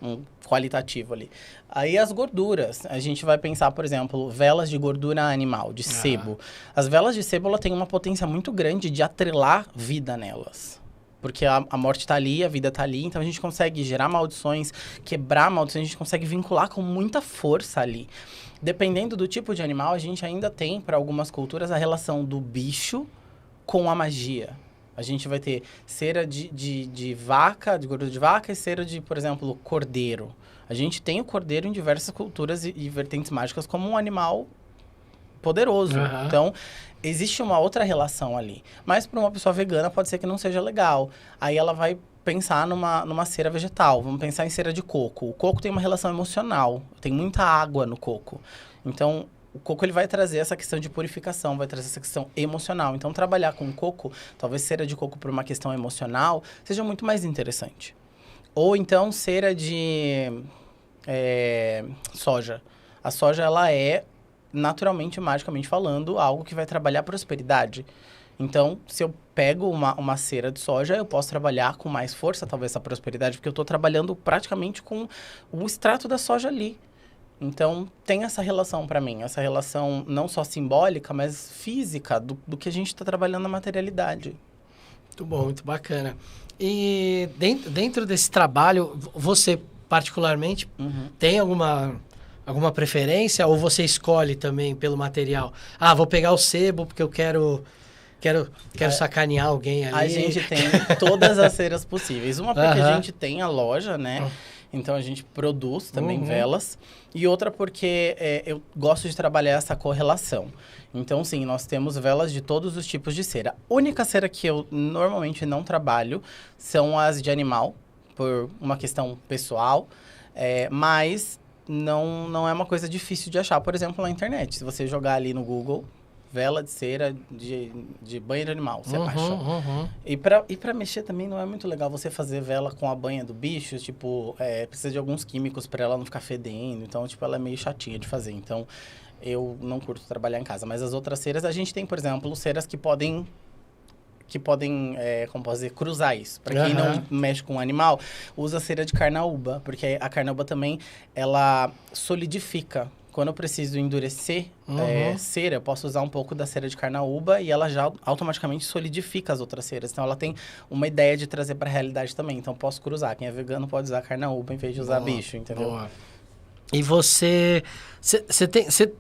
um qualitativo ali. Aí as gorduras. A gente vai pensar, por exemplo, velas de gordura animal, de sebo. As velas de sebo, ela tem uma potência muito grande de atrelar vida nelas. Porque a morte está ali, a vida está ali, então a gente consegue gerar maldições, quebrar maldições, a gente consegue vincular com muita força ali. Dependendo do tipo de animal, a gente ainda tem, para algumas culturas, a relação do bicho com a magia. A gente vai ter cera de vaca, de gordura de vaca, e cera de, por exemplo, cordeiro. A gente tem o cordeiro em diversas culturas e vertentes mágicas como um animal poderoso. Então, existe uma outra relação ali. Mas para uma pessoa vegana pode ser que não seja legal. Aí ela vai pensar numa cera vegetal. Vamos pensar em cera de coco. O coco tem uma relação emocional. Tem muita água no coco. Então, o coco ele vai trazer essa questão de purificação, vai trazer essa questão emocional. Então, trabalhar com coco, talvez cera de coco por uma questão emocional, seja muito mais interessante. Ou então, cera de soja. A soja, ela é, naturalmente, magicamente falando, algo que vai trabalhar prosperidade. Então, se eu pego uma cera de soja, eu posso trabalhar com mais força, talvez, essa prosperidade, porque eu estou trabalhando praticamente com o extrato da soja ali. Então, tem essa relação para mim, essa relação não só simbólica, mas física, do que a gente está trabalhando na materialidade. Muito bom, muito bacana. E dentro desse trabalho, você particularmente tem alguma preferência ou você escolhe também pelo material? Ah, vou pegar o sebo porque eu quero sacanear alguém ali. A gente tem todas as ceras possíveis. Uma porque a gente tem a loja, né? Então, a gente produz também velas. E outra porque eu gosto de trabalhar essa correlação. Então, sim, nós temos velas de todos os tipos de cera. A única cera que eu normalmente não trabalho são as de animal, por uma questão pessoal. Mas não é uma coisa difícil de achar, por exemplo, na internet. Se você jogar ali no Google... vela de cera de banha de animal, você acha. E pra mexer também não é muito legal você fazer vela com a banha do bicho, tipo, precisa de alguns químicos pra ela não ficar fedendo, então, tipo, ela é meio chatinha de fazer. Então, eu não curto trabalhar em casa. Mas as outras ceras, a gente tem, por exemplo, ceras que podem como posso dizer, cruzar isso. Pra quem não mexe com animal, usa cera de carnaúba, porque a carnaúba também, ela solidifica. Quando eu preciso endurecer cera, eu posso usar um pouco da cera de carnaúba e ela já automaticamente solidifica as outras ceras. Então, ela tem uma ideia de trazer para a realidade também. Então, posso cruzar. Quem é vegano pode usar carnaúba em vez de usar bicho, entendeu? Boa. E você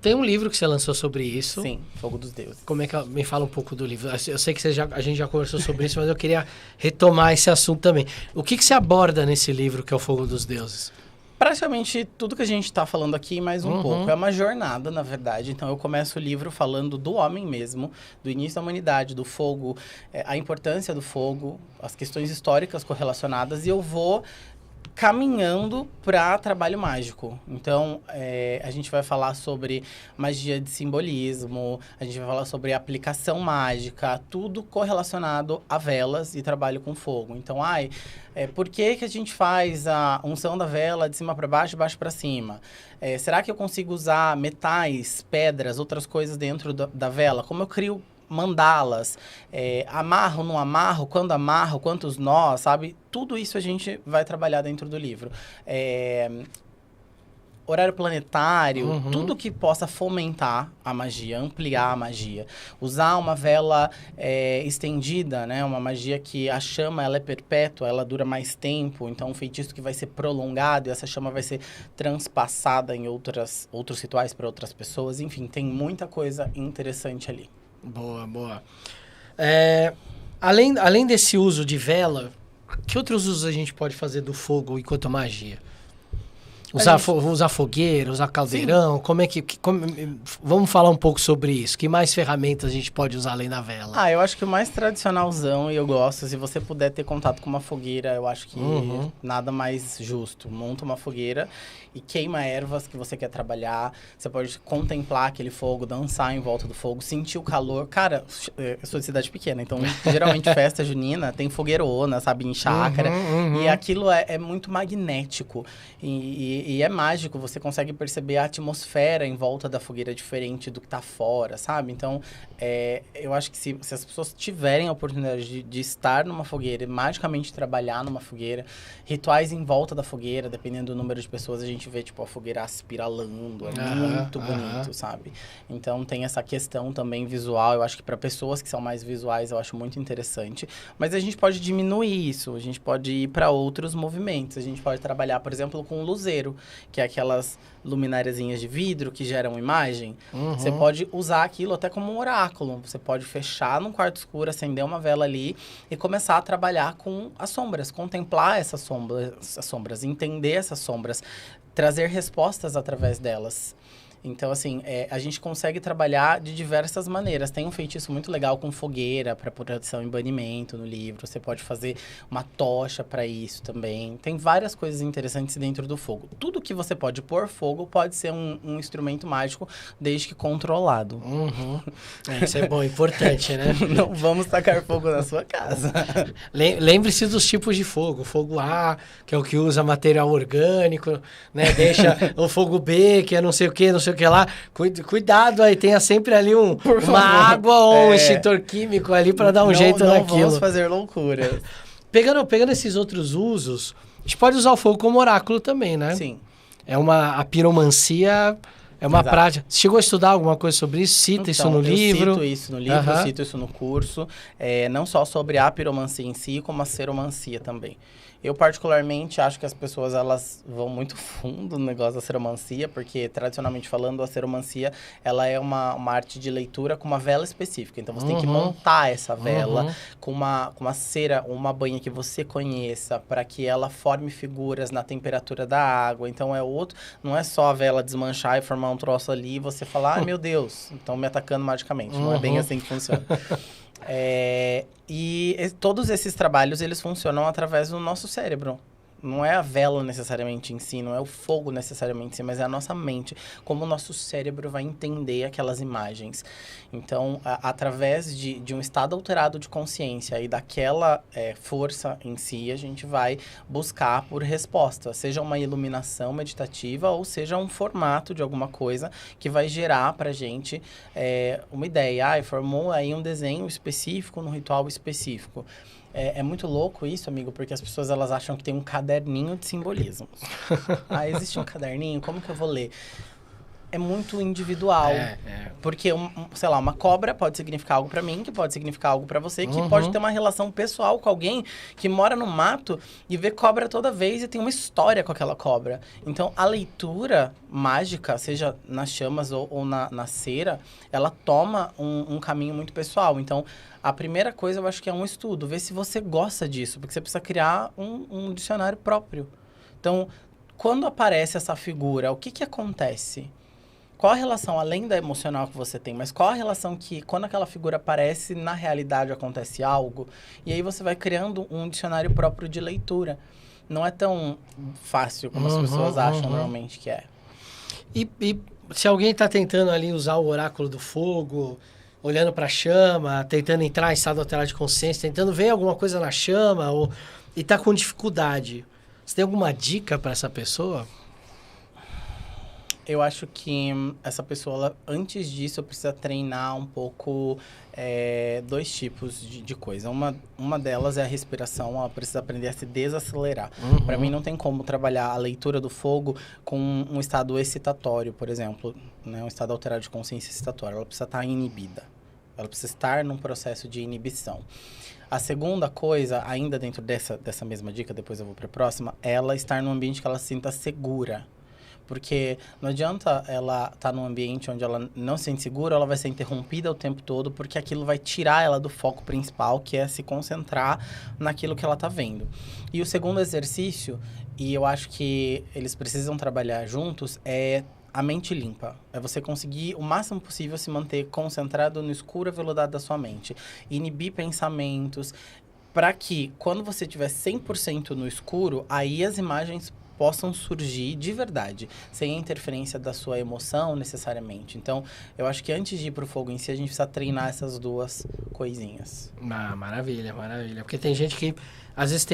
tem um livro que você lançou sobre isso? Sim, Fogo dos Deuses. Como é que me fala um pouco do livro? Eu sei que a gente já conversou sobre isso, mas eu queria retomar esse assunto também. O que você aborda nesse livro que é o Fogo dos Deuses? Praticamente tudo que a gente está falando aqui, mais um pouco. É uma jornada, na verdade. Então, eu começo o livro falando do homem mesmo, do início da humanidade, do fogo, a importância do fogo, as questões históricas correlacionadas, e eu vou caminhando para trabalho mágico. Então, a gente vai falar sobre magia de simbolismo, a gente vai falar sobre aplicação mágica, tudo correlacionado a velas e trabalho com fogo. Então, por que a gente faz a unção da vela de cima para baixo, de baixo para cima? Será que eu consigo usar metais, pedras, outras coisas dentro da vela? Como eu crio mandalas, amarro, não amarro, quando amarro, quantos nós, sabe? Tudo isso a gente vai trabalhar dentro do livro. Horário planetário, tudo que possa fomentar a magia, ampliar a magia. Usar uma vela estendida, né? Uma magia que a chama ela é perpétua, ela dura mais tempo. Então, um feitiço que vai ser prolongado e essa chama vai ser transpassada em outros rituais para outras pessoas. Enfim, tem muita coisa interessante ali. Boa, boa. Além desse uso de vela, que outros usos a gente pode fazer do fogo enquanto magia? Usar fogueira, usar caldeirão, vamos falar um pouco sobre isso. Que mais ferramentas a gente pode usar além da vela? Eu acho que o mais tradicionalzão, e eu gosto, se você puder ter contato com uma fogueira, eu acho que nada mais justo. Monta uma fogueira e queima ervas que você quer trabalhar. Você pode contemplar aquele fogo, dançar em volta do fogo, sentir o calor. Cara, eu sou de cidade pequena, então geralmente festa junina tem fogueirona, sabe, em chácara. E aquilo é muito magnético. E é mágico, você consegue perceber a atmosfera em volta da fogueira diferente do que tá fora, sabe? Então, eu acho que se as pessoas tiverem a oportunidade de estar numa fogueira e magicamente trabalhar numa fogueira, rituais em volta da fogueira, dependendo do número de pessoas, a gente vê, tipo, a fogueira aspiralando, é muito bonito, sabe? Então, tem essa questão também visual, eu acho que para pessoas que são mais visuais, eu acho muito interessante. Mas a gente pode diminuir isso, a gente pode ir para outros movimentos, a gente pode trabalhar, por exemplo, com luzeiro, que é aquelas luminariazinhas de vidro que geram imagem. Você pode usar aquilo até como um oráculo. Você pode fechar num quarto escuro, acender uma vela ali e começar a trabalhar com as sombras, contemplar essas sombras, entender essas sombras, trazer respostas através delas. Então, assim, a gente consegue trabalhar de diversas maneiras. Tem um feitiço muito legal com fogueira para proteção e banimento no livro. Você pode fazer uma tocha para isso também. Tem várias coisas interessantes dentro do fogo. Tudo que você pode pôr fogo pode ser um instrumento mágico, desde que controlado. Isso é bom, importante, né? Não vamos tacar fogo na sua casa. Lembre-se dos tipos de fogo. Fogo A, que é o que usa material orgânico, né? Deixa o fogo B, que é não sei o que, não sei o que lá. Cuidado aí, tenha sempre ali uma água ou um extintor químico ali para dar um jeito naquilo. Não vamos fazer loucura. Pegando esses outros usos, a gente pode usar o fogo como oráculo também, né? Sim. A piromancia é uma prática. Você chegou a estudar alguma coisa sobre isso? Cita isso no livro? Eu cito isso no livro, cito isso no curso. Não só sobre a piromancia em si, como a seromancia também. Eu, particularmente, acho que as pessoas, elas vão muito fundo no negócio da seromancia, porque, tradicionalmente falando, a seromancia, ela é uma arte de leitura com uma vela específica. Então, você tem que montar essa vela com uma cera, uma banha que você conheça, para que ela forme figuras na temperatura da água. Então, não é só a vela desmanchar e formar um troço ali e você falar, ai, meu Deus, estão me atacando magicamente. Não é bem assim que funciona. E todos esses trabalhos, eles funcionam através do nosso cérebro. Não é a vela necessariamente em si, não é o fogo necessariamente em si, mas é a nossa mente. Como o nosso cérebro vai entender aquelas imagens. Então, através de um estado alterado de consciência e daquela força em si, a gente vai buscar por resposta. Seja uma iluminação meditativa ou seja um formato de alguma coisa que vai gerar pra gente uma ideia. Formou aí um desenho específico, num ritual específico. É muito louco isso, amigo, porque as pessoas, elas acham que tem um caderninho de simbolismos. Existe um caderninho? Como que eu vou ler? É muito individual. Porque, sei lá, uma cobra pode significar algo pra mim, que pode significar algo pra você, que pode ter uma relação pessoal com alguém que mora no mato e vê cobra toda vez e tem uma história com aquela cobra. Então, a leitura mágica, seja nas chamas ou na cera, ela toma um caminho muito pessoal. Então, a primeira coisa, eu acho que é um estudo. Ver se você gosta disso, porque você precisa criar um dicionário próprio. Então, quando aparece essa figura, o que acontece? Qual a relação, além da emocional que você tem, mas qual a relação que, quando aquela figura aparece, na realidade acontece algo? E aí você vai criando um dicionário próprio de leitura. Não é tão fácil como as pessoas acham normalmente que é. E se alguém está tentando ali usar o oráculo do fogo, olhando para a chama, tentando entrar em estado alterado de consciência, tentando ver alguma coisa na chama, e está com dificuldade, você tem alguma dica para essa pessoa? Eu acho que essa pessoa, antes disso, precisa treinar um pouco dois tipos de coisa. Uma delas é a respiração, ela precisa aprender a se desacelerar. Para mim, não tem como trabalhar a leitura do fogo com um estado excitatório, por exemplo, né? Um estado alterado de consciência excitatório. Ela precisa estar inibida. Ela precisa estar num processo de inibição. A segunda coisa, ainda dentro dessa mesma dica, depois eu vou para a próxima, é ela estar num ambiente que ela se sinta segura. Porque não adianta ela estar num ambiente onde ela não se sente segura, ela vai ser interrompida o tempo todo, porque aquilo vai tirar ela do foco principal, que é se concentrar naquilo que ela está vendo. E o segundo exercício, e eu acho que eles precisam trabalhar juntos, é a mente limpa. É você conseguir o máximo possível se manter concentrado no escuro aveludado da sua mente. Inibir pensamentos, para que quando você estiver 100% no escuro, aí as imagens possam surgir de verdade, sem a interferência da sua emoção necessariamente. Então, eu acho que antes de ir pro fogo em si, a gente precisa treinar essas duas coisinhas. Maravilha, maravilha. Porque tem gente que, às vezes,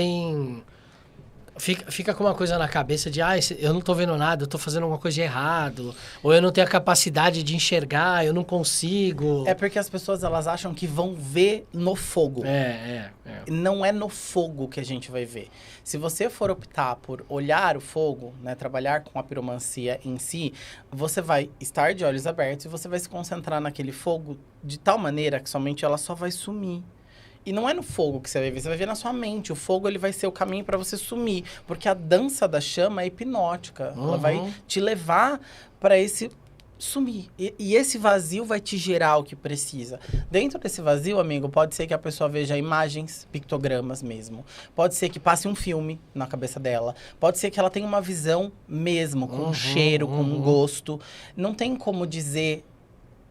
Fica com uma coisa na cabeça de, eu não tô vendo nada, eu tô fazendo alguma coisa de errado, ou eu não tenho a capacidade de enxergar, eu não consigo. É porque as pessoas, elas acham que vão ver no fogo. Não é no fogo que a gente vai ver. Se você for optar por olhar o fogo, né, trabalhar com a piromancia em si, você vai estar de olhos abertos e você vai se concentrar naquele fogo de tal maneira que somente ela só vai sumir. E não é no fogo que você vai ver na sua mente. O fogo, ele vai ser o caminho para você sumir. Porque a dança da chama é hipnótica. Ela vai te levar para esse sumir. E esse vazio vai te gerar o que precisa. Dentro desse vazio, amigo, pode ser que a pessoa veja imagens, pictogramas mesmo. Pode ser que passe um filme na cabeça dela. Pode ser que ela tenha uma visão mesmo, com um cheiro, com um gosto. Não tem como dizer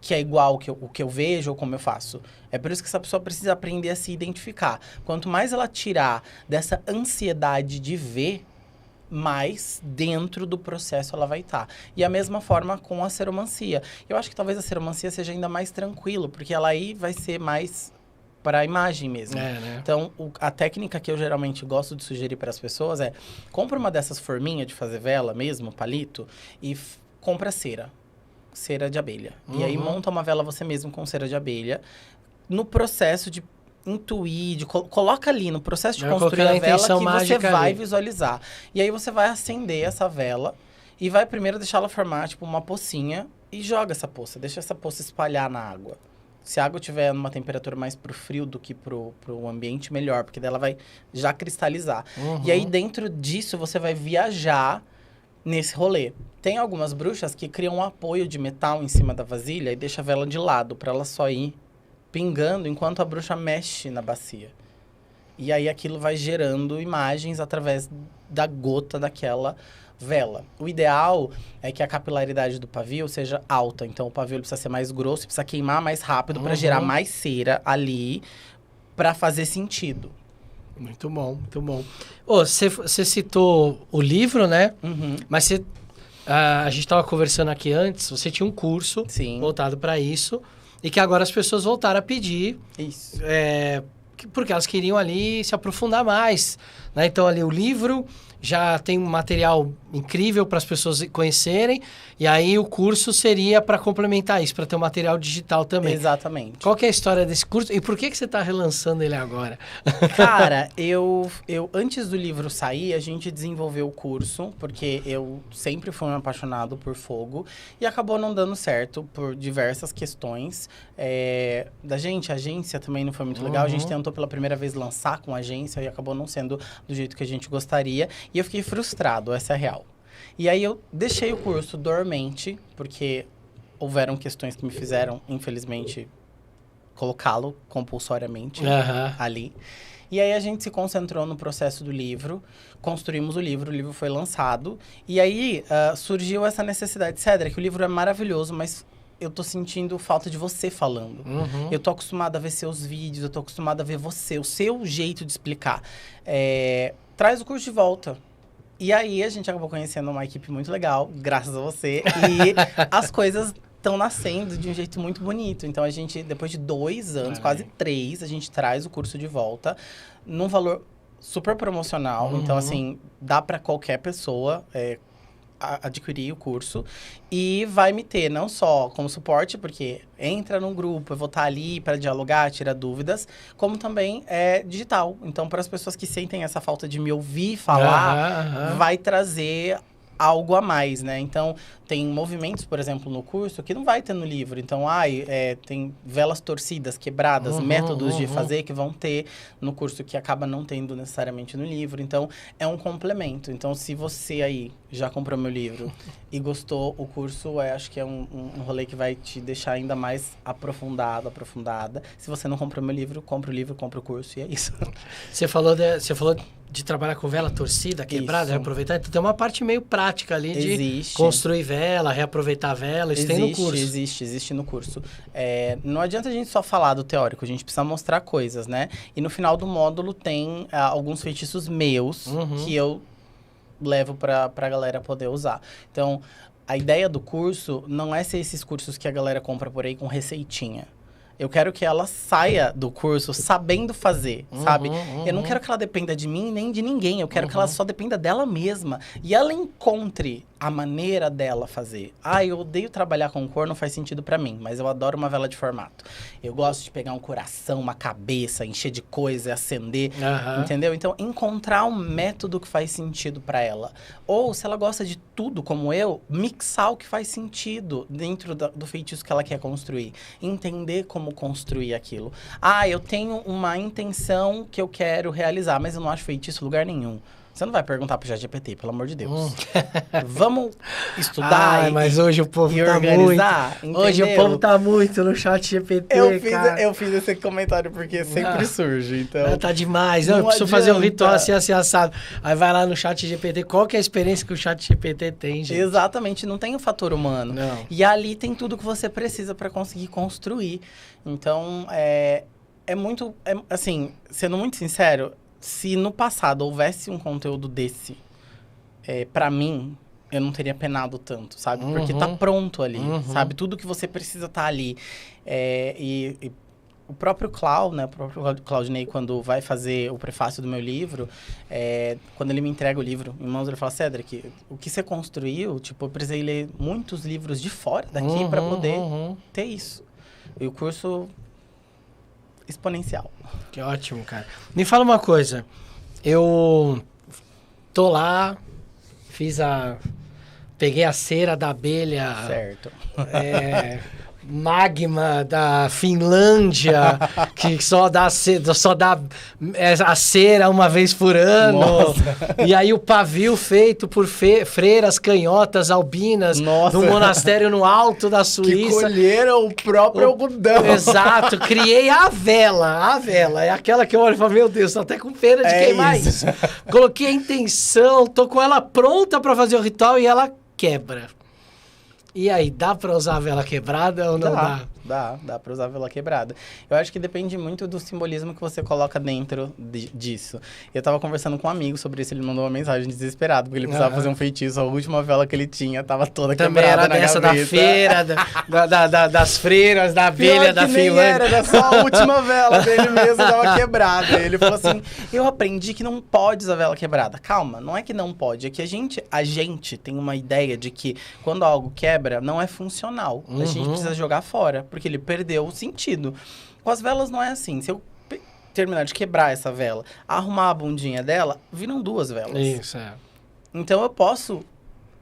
que é igual o que eu vejo ou como eu faço. É por isso que essa pessoa precisa aprender a se identificar. Quanto mais ela tirar dessa ansiedade de ver, mais dentro do processo ela vai estar. E a mesma forma com a seromancia. Eu acho que talvez a seromancia seja ainda mais tranquilo, porque ela aí vai ser mais para a imagem mesmo. Né? Então, a técnica que eu geralmente gosto de sugerir para as pessoas é: compra uma dessas forminhas de fazer vela mesmo, palito, e compra cera de abelha. E aí monta uma vela você mesmo com cera de abelha. No processo de intuir, coloca ali no processo de construir a vela que você vai visualizar. E aí você vai acender essa vela e vai primeiro deixar ela formar tipo uma pocinha e joga essa poça, deixa essa poça espalhar na água. Se a água tiver numa temperatura mais pro frio do que pro ambiente, melhor, porque daí ela vai já cristalizar. E aí dentro disso você vai viajar nesse rolê. Tem algumas bruxas que criam um apoio de metal em cima da vasilha e deixa a vela de lado para ela só ir pingando enquanto a bruxa mexe na bacia. E aí aquilo vai gerando imagens através da gota daquela vela. O ideal é que a capilaridade do pavio seja alta. Então o pavio precisa ser mais grosso, precisa queimar mais rápido para gerar mais cera ali para fazer sentido. Muito bom, muito bom. Você citou o livro, né? Mas a gente estava conversando aqui antes, você tinha um curso voltado para isso. E que agora as pessoas voltaram a pedir. Isso. Porque elas queriam ali se aprofundar mais. Né? Então, ali o livro já tem um material incrível para as pessoas conhecerem. E aí o curso seria para complementar isso, para ter um material digital também. Exatamente. Qual que é a história desse curso? E por que você está relançando ele agora? Cara, eu antes do livro sair, a gente desenvolveu o curso, porque eu sempre fui um apaixonado por fogo. E acabou não dando certo por diversas questões. A agência também não foi muito legal. A gente tentou pela primeira vez lançar com a agência e acabou não sendo do jeito que a gente gostaria. E eu fiquei frustrado, essa é a real. E aí eu deixei o curso dormente, porque houveram questões que me fizeram, infelizmente, colocá-lo compulsoriamente ali. E aí a gente se concentrou no processo do livro, construímos o livro foi lançado. E aí surgiu essa necessidade. Cédric, o livro é maravilhoso, mas eu tô sentindo falta de você falando. Eu tô acostumada a ver seus vídeos, eu tô acostumada a ver você, o seu jeito de explicar. Traz o curso de volta. E aí, a gente acabou conhecendo uma equipe muito legal, graças a você. E as coisas estão nascendo de um jeito muito bonito. Então, a gente, depois de 2 anos, quase 3, a gente traz o curso de volta num valor super promocional. Então, assim, dá para qualquer pessoa adquirir o curso e vai me ter não só como suporte, porque entra num grupo, eu vou estar ali para dialogar, tirar dúvidas, como também é digital. Então, para as pessoas que sentem essa falta de me ouvir falar, vai trazer algo a mais, né? Então, tem movimentos, por exemplo, no curso que não vai ter no livro. Então, tem velas torcidas, quebradas, métodos de fazer que vão ter no curso que acaba não tendo necessariamente no livro. Então, é um complemento. Então, se você aí já comprou meu livro e gostou, o curso acho que é um rolê que vai te deixar ainda mais aprofundada. Se você não comprou meu livro, compra o livro, compra o curso e é isso. Você falou de trabalhar com vela torcida, quebrada, reaproveitar. Então, tem uma parte meio prática ali de construir vela, reaproveitar a vela. Isso tem no curso. Existe no curso. Não adianta a gente só falar do teórico, a gente precisa mostrar coisas, né? E no final do módulo tem alguns feitiços meus que eu levo pra galera poder usar. Então, a ideia do curso não é ser esses cursos que a galera compra por aí com receitinha. Eu quero que ela saia do curso sabendo fazer, sabe? Eu não quero que ela dependa de mim nem de ninguém. Eu quero que ela só dependa dela mesma. E ela encontre a maneira dela fazer. Eu odeio trabalhar com cor, não faz sentido pra mim. Mas eu adoro uma vela de formato. Eu gosto de pegar um coração, uma cabeça, encher de coisa e acender. Entendeu? Então, encontrar um método que faz sentido pra ela. Ou, se ela gosta de tudo como eu, mixar o que faz sentido dentro do feitiço que ela quer construir. Entender como construir aquilo. Eu tenho uma intenção que eu quero realizar, mas eu não acho feitiço em lugar nenhum. Você não vai perguntar pro ChatGPT, pelo amor de Deus. Vamos estudar mas hoje o povo tá organizar, muito. Hoje o povo tá muito no ChatGPT, eu fiz esse comentário porque sempre surge, então... Tá demais. Eu preciso fazer um ritual assim assado. Aí vai lá no ChatGPT. Qual que é a experiência que o ChatGPT tem, gente? Exatamente, não tem o fator humano. Não. E ali tem tudo que você precisa para conseguir construir. Então, muito... assim, sendo muito sincero, se no passado houvesse um conteúdo desse, para mim, eu não teria penado tanto, sabe? Porque tá pronto ali, sabe? Tudo que você precisa tá ali. E o próprio Clau, né? O próprio Claudinei, quando vai fazer o prefácio do meu livro, quando ele me entrega o livro em mãos, ele fala, Cedric, o que você construiu, tipo, eu precisei ler muitos livros de fora daqui para poder ter isso. E o curso... exponencial. Que ótimo, cara. Me fala uma coisa. Eu tô lá, peguei a cera da abelha. Certo. Magma da Finlândia, que só dá a cera uma vez por ano. Nossa. E aí o pavio feito por freiras canhotas albinas no monastério no alto da Suíça. Que colheram o próprio algodão. Exato. Criei a vela. É aquela que eu olho e falo, meu Deus, tô até com pena de queimar isso. Coloquei a intenção, tô com ela pronta para fazer o ritual e ela quebra. E aí, dá pra usar a vela quebrada ou não dá? Dá pra usar a vela quebrada. Eu acho que depende muito do simbolismo que você coloca dentro disso. Eu tava conversando com um amigo sobre isso, ele mandou uma mensagem desesperado, porque ele precisava fazer um feitiço, a última vela que ele tinha tava toda também quebrada era dessa da feira, das freiras, da abelha, da Finlândia. Era só a última vela dele mesmo tava quebrada. Ele falou assim, eu aprendi que não pode usar vela quebrada. Calma, não é que não pode, é que a gente tem uma ideia de que quando algo quebra, não é funcional. A gente precisa jogar fora, porque ele perdeu o sentido. Com as velas não é assim. Se eu terminar de quebrar essa vela, arrumar a bundinha dela, viram 2 velas. Isso, Então eu posso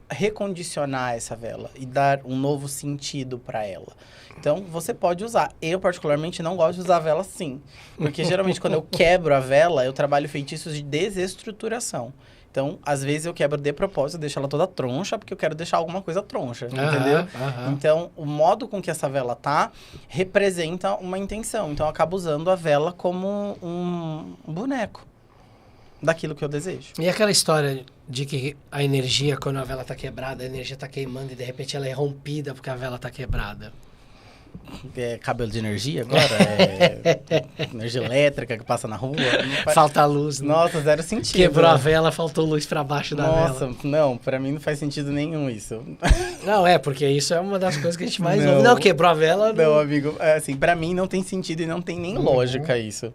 recondicionar essa vela e dar um novo sentido para ela. Então você pode usar. Eu particularmente não gosto de usar a vela assim, porque geralmente quando eu quebro a vela, eu trabalho feitiços de desestruturação. Então, às vezes eu quebro de propósito, deixo ela toda troncha, porque eu quero deixar alguma coisa troncha, entendeu? Então, o modo com que essa vela tá, representa uma intenção. Então, eu acabo usando a vela como um boneco daquilo que eu desejo. E aquela história de que a energia, quando a vela tá quebrada, a energia tá queimando e de repente ela é rompida porque a vela tá quebrada. Cabelo de energia agora? Energia elétrica que passa na rua? Falta luz. Né? Nossa, zero sentido. Quebrou a vela, faltou luz pra baixo da vela. Nossa, não, pra mim não faz sentido nenhum isso. Não, porque isso é uma das coisas que a gente mais ouve. Não, quebrou a vela... Não, amigo, assim, pra mim não tem sentido e não tem nem lógica isso.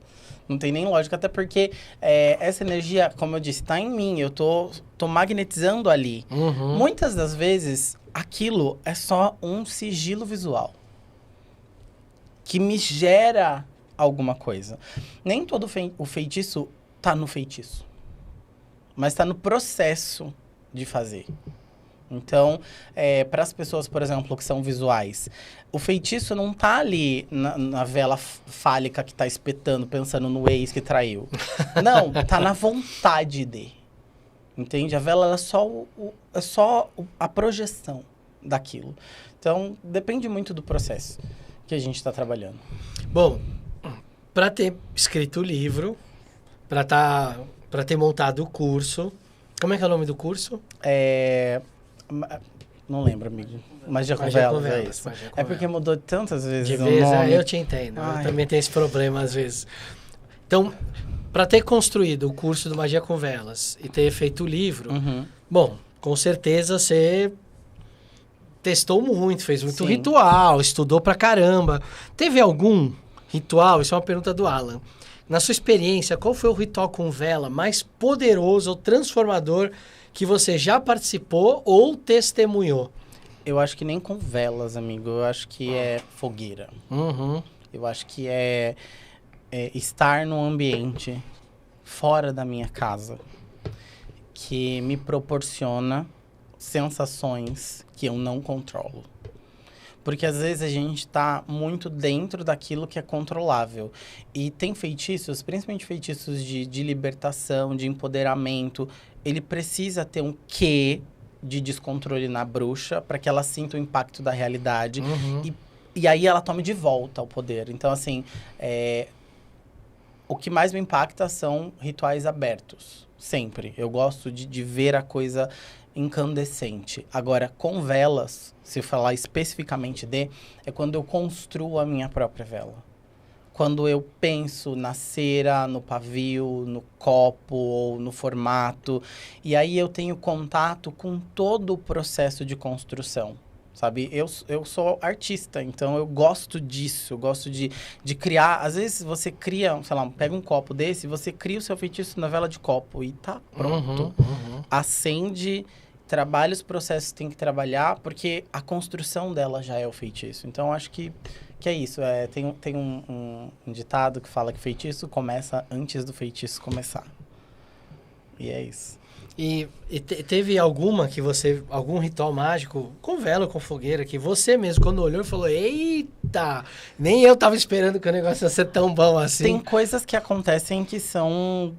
Não tem nem lógica, até porque essa energia, como eu disse, tá em mim. Eu tô magnetizando ali. Muitas das vezes, aquilo é só um sigilo visual que me gera alguma coisa. Nem todo o feitiço tá no feitiço, mas tá no processo de fazer. Então, para as pessoas, por exemplo, que são visuais, o feitiço não tá ali na vela fálica que tá espetando, pensando no ex que traiu. Não, tá na vontade de. Entende? A vela ela é só a projeção daquilo. Então, depende muito do processo que a gente está trabalhando. Bom, para ter escrito o livro, para ter montado o curso, como é que é o nome do curso? Não lembro, amigo. Magia com velas, é isso. É porque mudou tantas vezes o nome. Eu te entendo. Eu também tenho esse problema às vezes. Então, para ter construído o curso do Magia com Velas e ter feito o livro, bom, com certeza você testou muito, fez muito ritual, estudou pra caramba. Teve algum ritual, isso é uma pergunta do Alan, na sua experiência, qual foi o ritual com vela mais poderoso ou transformador que você já participou ou testemunhou? Eu acho que nem com velas, amigo. Eu acho que é fogueira. Eu acho que é estar num ambiente fora da minha casa que me proporciona sensações que eu não controlo. Porque às vezes a gente tá muito dentro daquilo que é controlável. E tem feitiços, principalmente feitiços de libertação, de empoderamento. Ele precisa ter um quê de descontrole na bruxa para que ela sinta o impacto da realidade. E aí ela tome de volta o poder. Então, assim, o que mais me impacta são rituais abertos. Sempre. Eu gosto de ver a coisa incandescente. Agora, com velas, se falar especificamente é quando eu construo a minha própria vela. Quando eu penso na cera, no pavio, no copo ou no formato. E aí eu tenho contato com todo o processo de construção. Sabe, eu sou artista, então eu gosto disso, eu gosto de criar. Às vezes você cria, sei lá, pega um copo desse, você cria o seu feitiço na vela de copo e tá pronto. Acende, trabalha os processos que tem que trabalhar, porque a construção dela já é o feitiço. Então, acho que é isso. Tem um ditado que fala que feitiço começa antes do feitiço começar. E é isso. E teve algum ritual mágico, com vela, com fogueira, que você mesmo, quando olhou, falou, eita, nem eu tava esperando que o negócio ia ser tão bom assim. Tem coisas que acontecem que são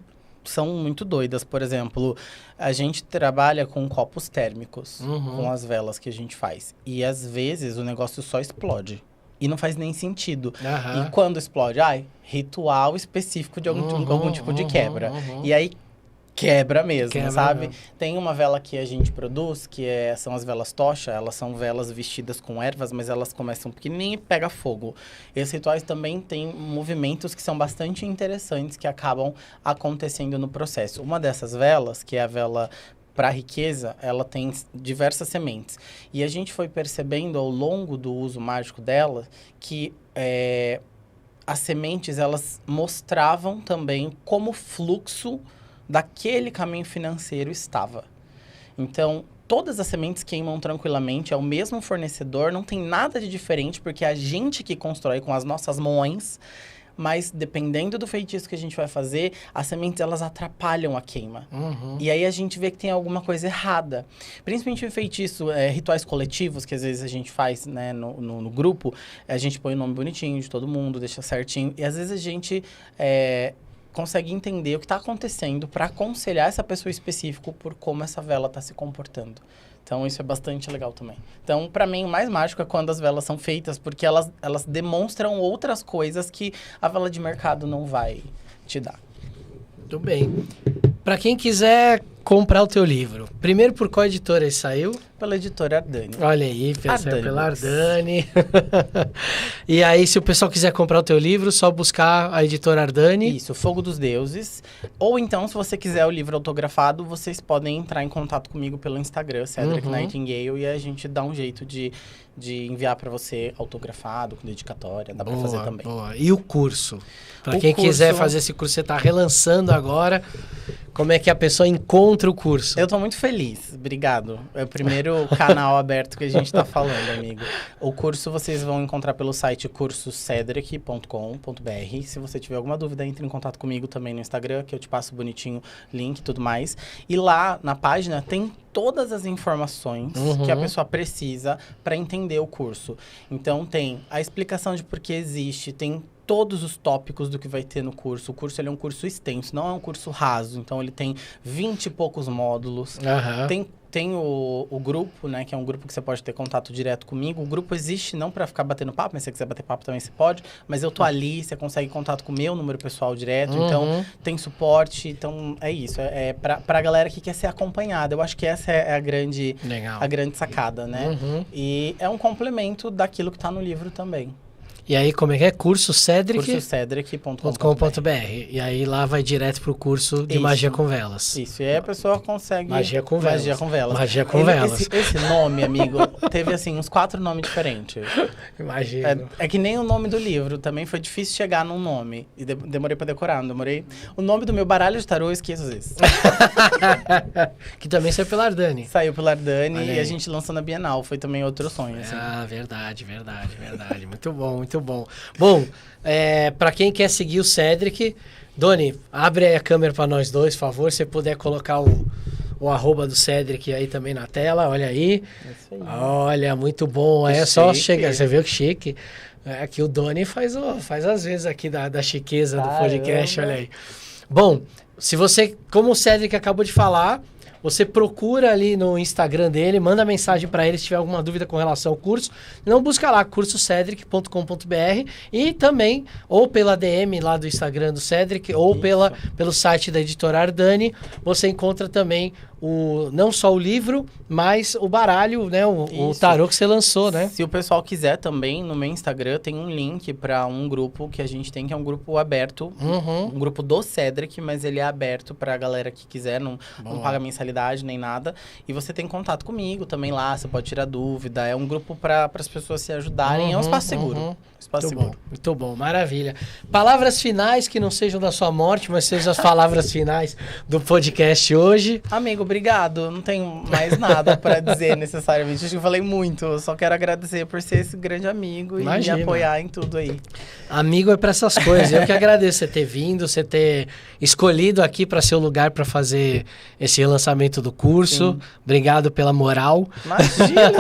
muito doidas. Por exemplo, a gente trabalha com copos térmicos, com as velas que a gente faz. E às vezes o negócio só explode. E não faz nem sentido. E quando explode? Ritual específico de algum tipo de quebra. E aí quebra mesmo, sabe? Mesmo. Tem uma vela que a gente produz, que são as velas tocha. Elas são velas vestidas com ervas, mas elas começam pequenininhas e pega fogo. Esses rituais também têm movimentos que são bastante interessantes, que acabam acontecendo no processo. Uma dessas velas, que é a vela para riqueza, ela tem diversas sementes. E a gente foi percebendo ao longo do uso mágico dela que as sementes, elas mostravam também como o fluxo daquele caminho financeiro estava. Então, todas as sementes queimam tranquilamente, é o mesmo fornecedor, não tem nada de diferente, porque é a gente que constrói com as nossas mãos, mas dependendo do feitiço que a gente vai fazer, as sementes, elas atrapalham a queima. E aí a gente vê que tem alguma coisa errada. Principalmente em feitiço, rituais coletivos, que às vezes a gente faz, né, no grupo, a gente põe o nome bonitinho de todo mundo, deixa certinho, e às vezes a gente consegue entender o que está acontecendo para aconselhar essa pessoa específica por como essa vela está se comportando. Então, isso é bastante legal também. Então, para mim, o mais mágico é quando as velas são feitas, porque elas demonstram outras coisas que a vela de mercado não vai te dar. Muito bem. Para quem quiser comprar o teu livro, primeiro por qual editora ele saiu? Pela editora Ardani. Olha aí, pela Ardani. E aí, se o pessoal quiser comprar o teu livro, só buscar a editora Ardani. Isso, Fogo dos Deuses. Ou então, se você quiser o livro autografado, vocês podem entrar em contato comigo pelo Instagram, Cedric Nightingale, e a gente dá um jeito de enviar para você autografado, com dedicatória. Dá para fazer também. Boa. E o curso? Para quem quiser fazer esse curso, você está relançando agora. Como é que a pessoa encontra o curso? Eu tô muito feliz, obrigado. É o primeiro canal aberto que a gente tá falando, amigo. O curso vocês vão encontrar pelo site cursocedric.com.br. Se você tiver alguma dúvida, entre em contato comigo também no Instagram, que eu te passo bonitinho link e tudo mais. E lá na página tem todas as informações que a pessoa precisa para entender o curso. Então tem a explicação de por que existe, tem todos os tópicos do que vai ter no curso. O curso ele é um curso extenso, não é um curso raso. Então, ele tem 20 e poucos módulos. Tem o grupo, né? Que é um grupo que você pode ter contato direto comigo. O grupo existe não para ficar batendo papo, mas se você quiser bater papo também você pode. Mas eu tô ali, você consegue contato com o meu número pessoal direto. Então, tem suporte. Então, é isso. É pra galera que quer ser acompanhada. Eu acho que essa é a grande sacada, né? E é um complemento daquilo que tá no livro também. E aí, como é que é? Curso Cedric? Cursocedric.com.br. E aí, lá vai direto pro curso de Magia com Velas. Isso, e aí a pessoa consegue... Magia com Velas. Magia com Velas. Esse nome, amigo, teve, assim, uns 4 nomes diferentes. Imagino. É que nem o nome do livro, também foi difícil chegar num nome. E demorei pra decorar, não demorei... O nome do meu baralho de tarô eu esqueço às vezes. Que também saiu pela Ardani. Saiu pela Ardani e a gente lançou na Bienal. Foi também outro sonho, assim. Ah, verdade. Muito bom, muito bom. Bom, para quem quer seguir o Cedric, Doni, abre aí a câmera para nós dois, por favor. Se você puder colocar o arroba do Cedric aí também na tela, olha aí. Isso aí. Olha, muito bom. Que É só chique. chegar, você viu que chique? Aqui o Doni faz às vezes aqui da chiqueza do podcast, olha aí. Bom, se você, como o Cedric acabou de falar, você procura ali no Instagram dele, manda mensagem para ele se tiver alguma dúvida com relação ao curso. Não busca lá, cursocedric.com.br e também, ou pela DM lá do Instagram do Cedric, ou pelo site da editora Ardani, você encontra também não só o livro, mas o baralho, né? O tarô que você lançou, né? Se o pessoal quiser também, no meu Instagram tem um link para um grupo que a gente tem, que é um grupo aberto. Um grupo do Cedric, mas ele é aberto pra galera que quiser, não paga mensalidade nem nada. E você tem contato comigo também lá, você pode tirar dúvida. É um grupo para as pessoas se ajudarem, é um espaço seguro. Espaço seguro. Muito bom, maravilha. Palavras finais que não sejam da sua morte, mas sejam as palavras finais do podcast hoje. Amigo, obrigado. Não tenho mais nada para dizer necessariamente. Acho que eu falei muito. Eu só quero agradecer por ser esse grande amigo e me apoiar em tudo aí. Amigo é para essas coisas. Eu que agradeço você ter vindo, você ter escolhido aqui para ser o lugar para fazer esse relançamento do curso. Sim. Obrigado pela moral. Imagina!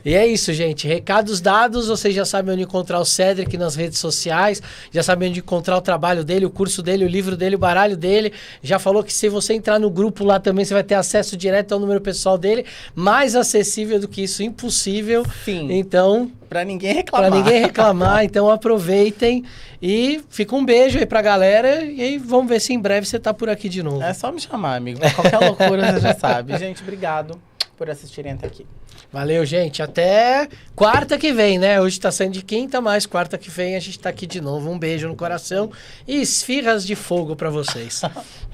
E é isso, gente. Recados dados. Vocês já sabem onde encontrar o Cedric nas redes sociais. Já sabem onde encontrar o trabalho dele, o curso dele, o livro dele, o baralho dele. Já falou que se você entrar no grupo lá também, você vai ter acesso direto ao número pessoal dele. Mais acessível do que isso, impossível. Sim. Então... Pra ninguém reclamar. Pra ninguém reclamar, então aproveitem e fica um beijo aí pra galera e aí vamos ver se em breve você tá por aqui de novo. É só me chamar, amigo. Qualquer loucura você já sabe. Gente, obrigado por assistirem até aqui. Valeu, gente. Até quarta que vem, né? Hoje tá saindo de quinta, mas quarta que vem a gente tá aqui de novo. Um beijo no coração e esfirras de fogo pra vocês.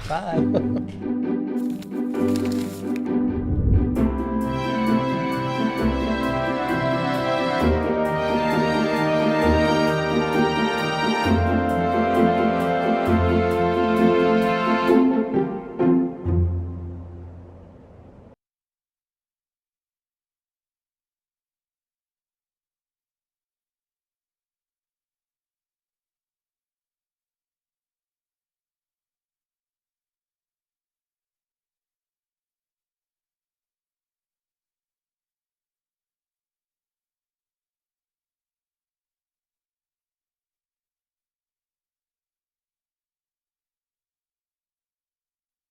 Bye.